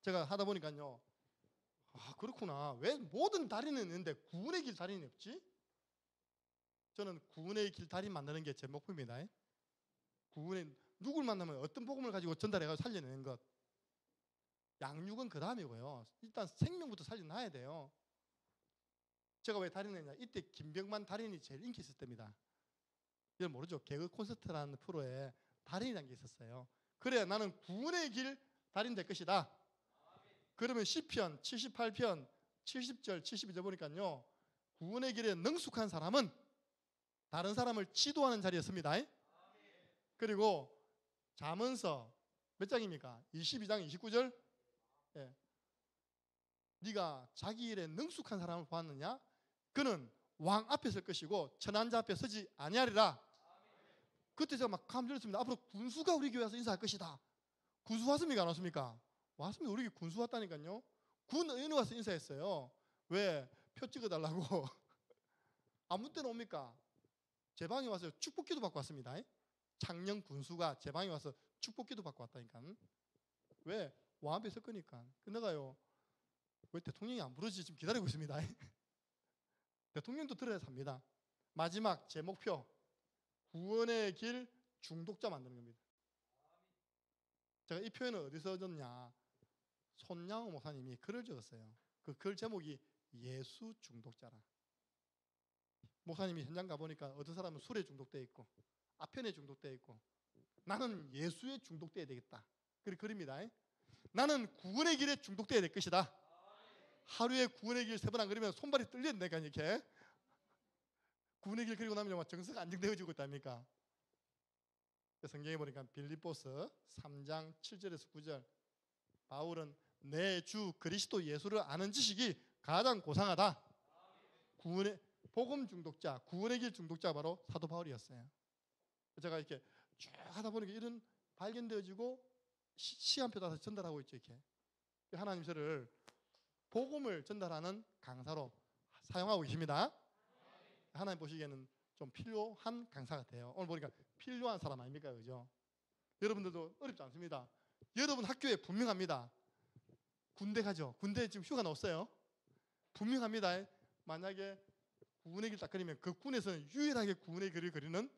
제가 하다 보니까요 그렇구나. 왜 모든 달인은 있는데 구원의 길 달인이 없지? 저는 구원의 길 달인 만드는 게 제 목표입니다. 구원의 누굴 만나면 어떤 복음을 가지고 전달해가지고 살려내는 것. 양육은 그 다음이고요. 일단 생명부터 살려놔야 돼요. 제가 왜 달인했냐? 이때 김병만 달인이 제일 인기 있을 때입니다. 이건 모르죠? 개그 콘서트라는 프로에 달인이라는 게 있었어요. 그래 나는 구원의 길 달인 될 것이다. 그러면 시편 78편 70절 72절 보니까요 구원의 길에 능숙한 사람은 다른 사람을 지도하는 자리였습니다. 그리고 잠언서 몇 장입니까? 22장 29절. 예. 네가 자기 일에 능숙한 사람을 보았느냐? 그는 왕 앞에 설 것이고 천한자 앞에 서지 아니하리라. 그때 제가 막 감정했습니다. 앞으로 군수가 우리 교회 와서 인사할 것이다. 군수 왔습니까? 안 왔습니까? 왔습니다. 우리 교회 군수 왔다니까요. 군 의원이 와서 인사했어요. 왜? 표 찍어달라고. 아무 때나 옵니까? 제 방에 와서 축복기도 받고 왔습니다. 창녕 군수가 제 방에 와서 축복기도 받고 왔다니까. 왜? 왕 앞에 설 거니까. 내가요, 왜 대통령이 안 부르지? 지금 기다리고 있습니다. 대통령도 들어야 삽니다. 마지막 제 목표, 구원의 길 중독자 만드는 겁니다. 제가 이 표현을 어디서 얻었냐? 손양호 목사님이 글을 적었어요. 그 글 제목이 예수 중독자라. 목사님이 현장 가보니까 어떤 사람은 술에 중독되어 있고 아편에 중독되어 있고, 나는 예수에 중독되어야 되겠다. 그렇게 그립니다. 나는 구원의 길에 중독되어야 될 것이다. 하루에 구원의 길 3번 안 그리면 손발이 떨린다니까. 이렇게 구원의 길 그리고 나면 정서가 안정되어지고 있답니까? 성경에 보니까 빌립보서 3장 7절에서 9절, 바울은 내 주 그리스도 예수를 아는 지식이 가장 고상하다. 구원의 복음 중독자, 구원의 길 중독자가 바로 사도 바울이었어요. 제가 이렇게 쭉 하다 보니까 이런 발견되어지고 시간표 따라서 전달하고 있죠. 이렇게 하나님 저를 복음을 전달하는 강사로 사용하고 계십니다. 하나님 보시기에는 좀 필요한 강사 같아요. 오늘 보니까 필요한 사람 아닙니까? 그죠? 여러분들도 어렵지 않습니다. 여러분 학교에 분명합니다. 군대 가죠. 군대 지금 휴가 나왔어요. 분명합니다. 만약에 구원의 길 딱 그리면 그 군에서는 유일하게 구원의 길을 그리는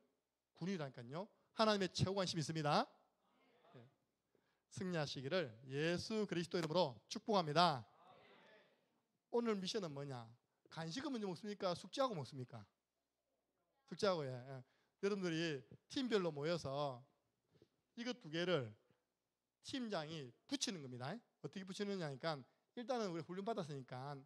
군이라니까요. 하나님의 최고 관심이 있습니다. 네. 승리하시기를 예수 그리스도 이름으로 축복합니다. 오늘 미션은 뭐냐? 간식은 먼저 먹습니까? 숙제하고 먹습니까? 숙제하고. 예. 여러분들이 팀별로 모여서 이것 2개를 팀장이 붙이는 겁니다. 어떻게 붙이느냐니까, 일단은 우리 훈련 받았으니까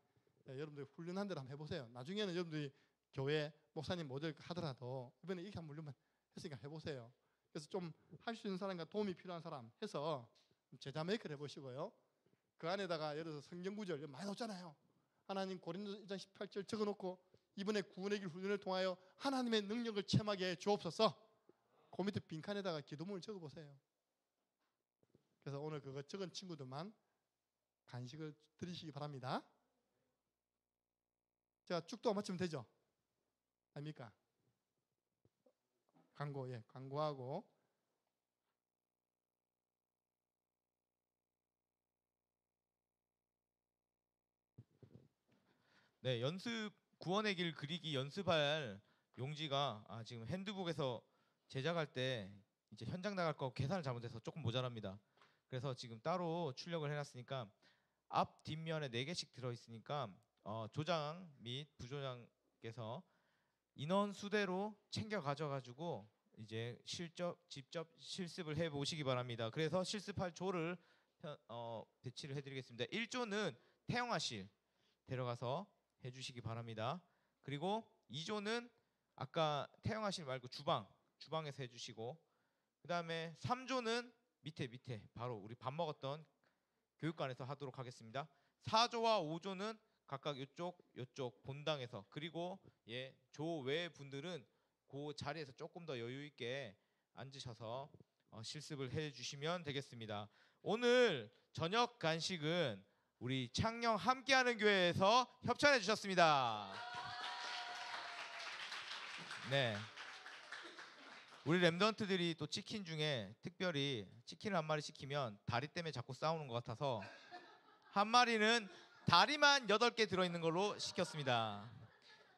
여러분들 훈련한 대로 한번 해보세요. 나중에는 여러분들이 교회 목사님 모델 하더라도 이번에 이렇게 한번 훈련만 했으니까 해보세요. 그래서 좀 할 수 있는 사람과 도움이 필요한 사람 해서 제자 메이크를 해보시고요. 그 안에다가 예를 들어서 성경 구절 많이 넣었잖아요. 하나님 고린도서 1장 18절 적어놓고 이번에 구원의 길 훈련을 통하여 하나님의 능력을 체험하게 해 주옵소서. 그 밑에 빈칸에다가 기도문을 적어보세요. 그래서 오늘 그거 적은 친구들만 간식을 드리시기 바랍니다. 제가 쭉도 맞추면 되죠? 아닙니까? 광고, 예, 광고하고. 네, 연습 구원의 길 그리기 연습할 용지가 지금 핸드북에서 제작할 때 이제 현장 나갈 거 계산을 잘못해서 조금 모자랍니다. 그래서 지금 따로 출력을 해놨으니까 앞 뒷면에 4개씩 들어있으니까 조장 및 부조장께서 인원 수대로 챙겨 가져가지고 이제 직접 실습을 해보시기 바랍니다. 그래서 실습할 조를 배치를 해드리겠습니다. 1조는 태영아실 데려가서 해주시기 바랍니다. 그리고 2조는 아까 태영아실 말고 주방에서 해주시고, 그 다음에 3조는 밑에 바로 우리 밥 먹었던 교육관에서 하도록 하겠습니다. 4조와 5조는 각각 이쪽 본당에서, 그리고 조 외 분들은 그 자리에서 조금 더 여유 있게 앉으셔서 실습을 해주시면 되겠습니다. 오늘 저녁 간식은 우리 창녕 함께하는 교회에서 협찬해 주셨습니다. 네, 우리 랩런트들이 또 치킨 중에 특별히 치킨을 한 마리 시키면 다리 때문에 자꾸 싸우는 것 같아서 한 마리는 다리만 8개 들어있는 걸로 시켰습니다.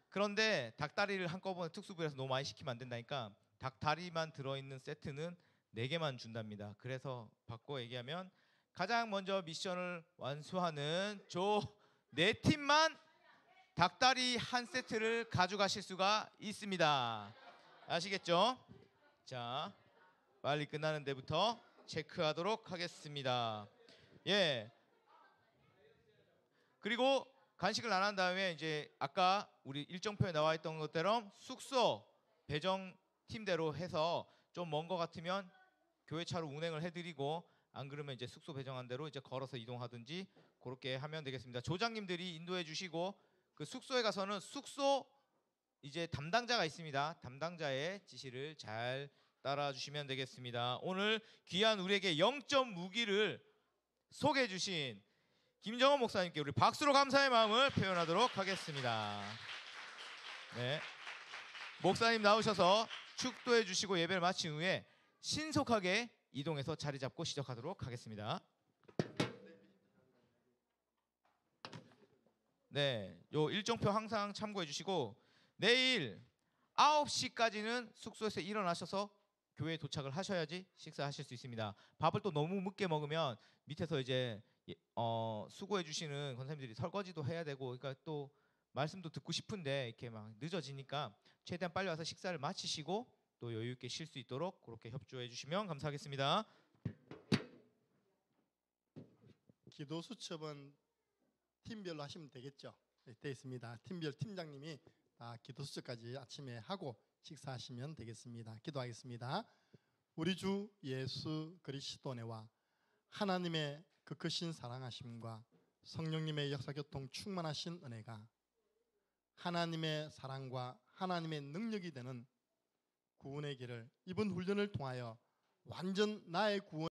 그런데 닭다리를 한꺼번에 특수부에서 너무 많이 시키면 안 된다니까 닭다리만 들어있는 세트는 4개만 준답니다. 그래서 바꿔 얘기하면 가장 먼저 미션을 완수하는 조 4팀만 닭다리 한 세트를 가져가실 수가 있습니다. 아시겠죠? 자, 빨리 끝나는 데부터 체크하도록 하겠습니다. 예. 그리고 간식을 나눈 다음에 이제 아까 우리 일정표에 나와 있던 것처럼 숙소 배정 팀대로 해서 좀 먼 거 같으면 교회 차로 운행을 해드리고, 안 그러면 이제 숙소 배정한 대로 이제 걸어서 이동하든지 그렇게 하면 되겠습니다. 조장님들이 인도해 주시고 그 숙소에 가서는 숙소 이제 담당자가 있습니다. 담당자의 지시를 잘 따라 주시면 되겠습니다. 오늘 귀한 우리에게 영적 무기를 소개해 주신 김정원 목사님께 우리 박수로 감사의 마음을 표현하도록 하겠습니다. 네. 목사님 나오셔서 축도해 주시고 예배를 마친 후에 신속하게 이동해서 자리 잡고 시작하도록 하겠습니다. 네, 요 일정표 항상 참고해 주시고 내일 9시까지는 숙소에서 일어나셔서 교회에 도착을 하셔야지 식사하실 수 있습니다. 밥을 또 너무 늦게 먹으면 밑에서 이제 수고해 주시는 권사님들이 설거지도 해야 되고 그러니까 또 말씀도 듣고 싶은데 이렇게 막 늦어지니까 최대한 빨리 와서 식사를 마치시고 또 여유 있게 쉴 수 있도록 그렇게 협조해 주시면 감사하겠습니다. 기도 수첩은 팀별로 하시면 되겠죠. 네, 되어 있습니다. 팀별 팀장님이 다 기도 수첩까지 아침에 하고 식사하시면 되겠습니다. 기도하겠습니다. 우리 주 예수 그리스도네와 하나님의 그 크신 사랑하심과 성령님의 역사교통 충만하신 은혜가 하나님의 사랑과 하나님의 능력이 되는 구원의 길을 이번 훈련을 통하여 완전 나의 구원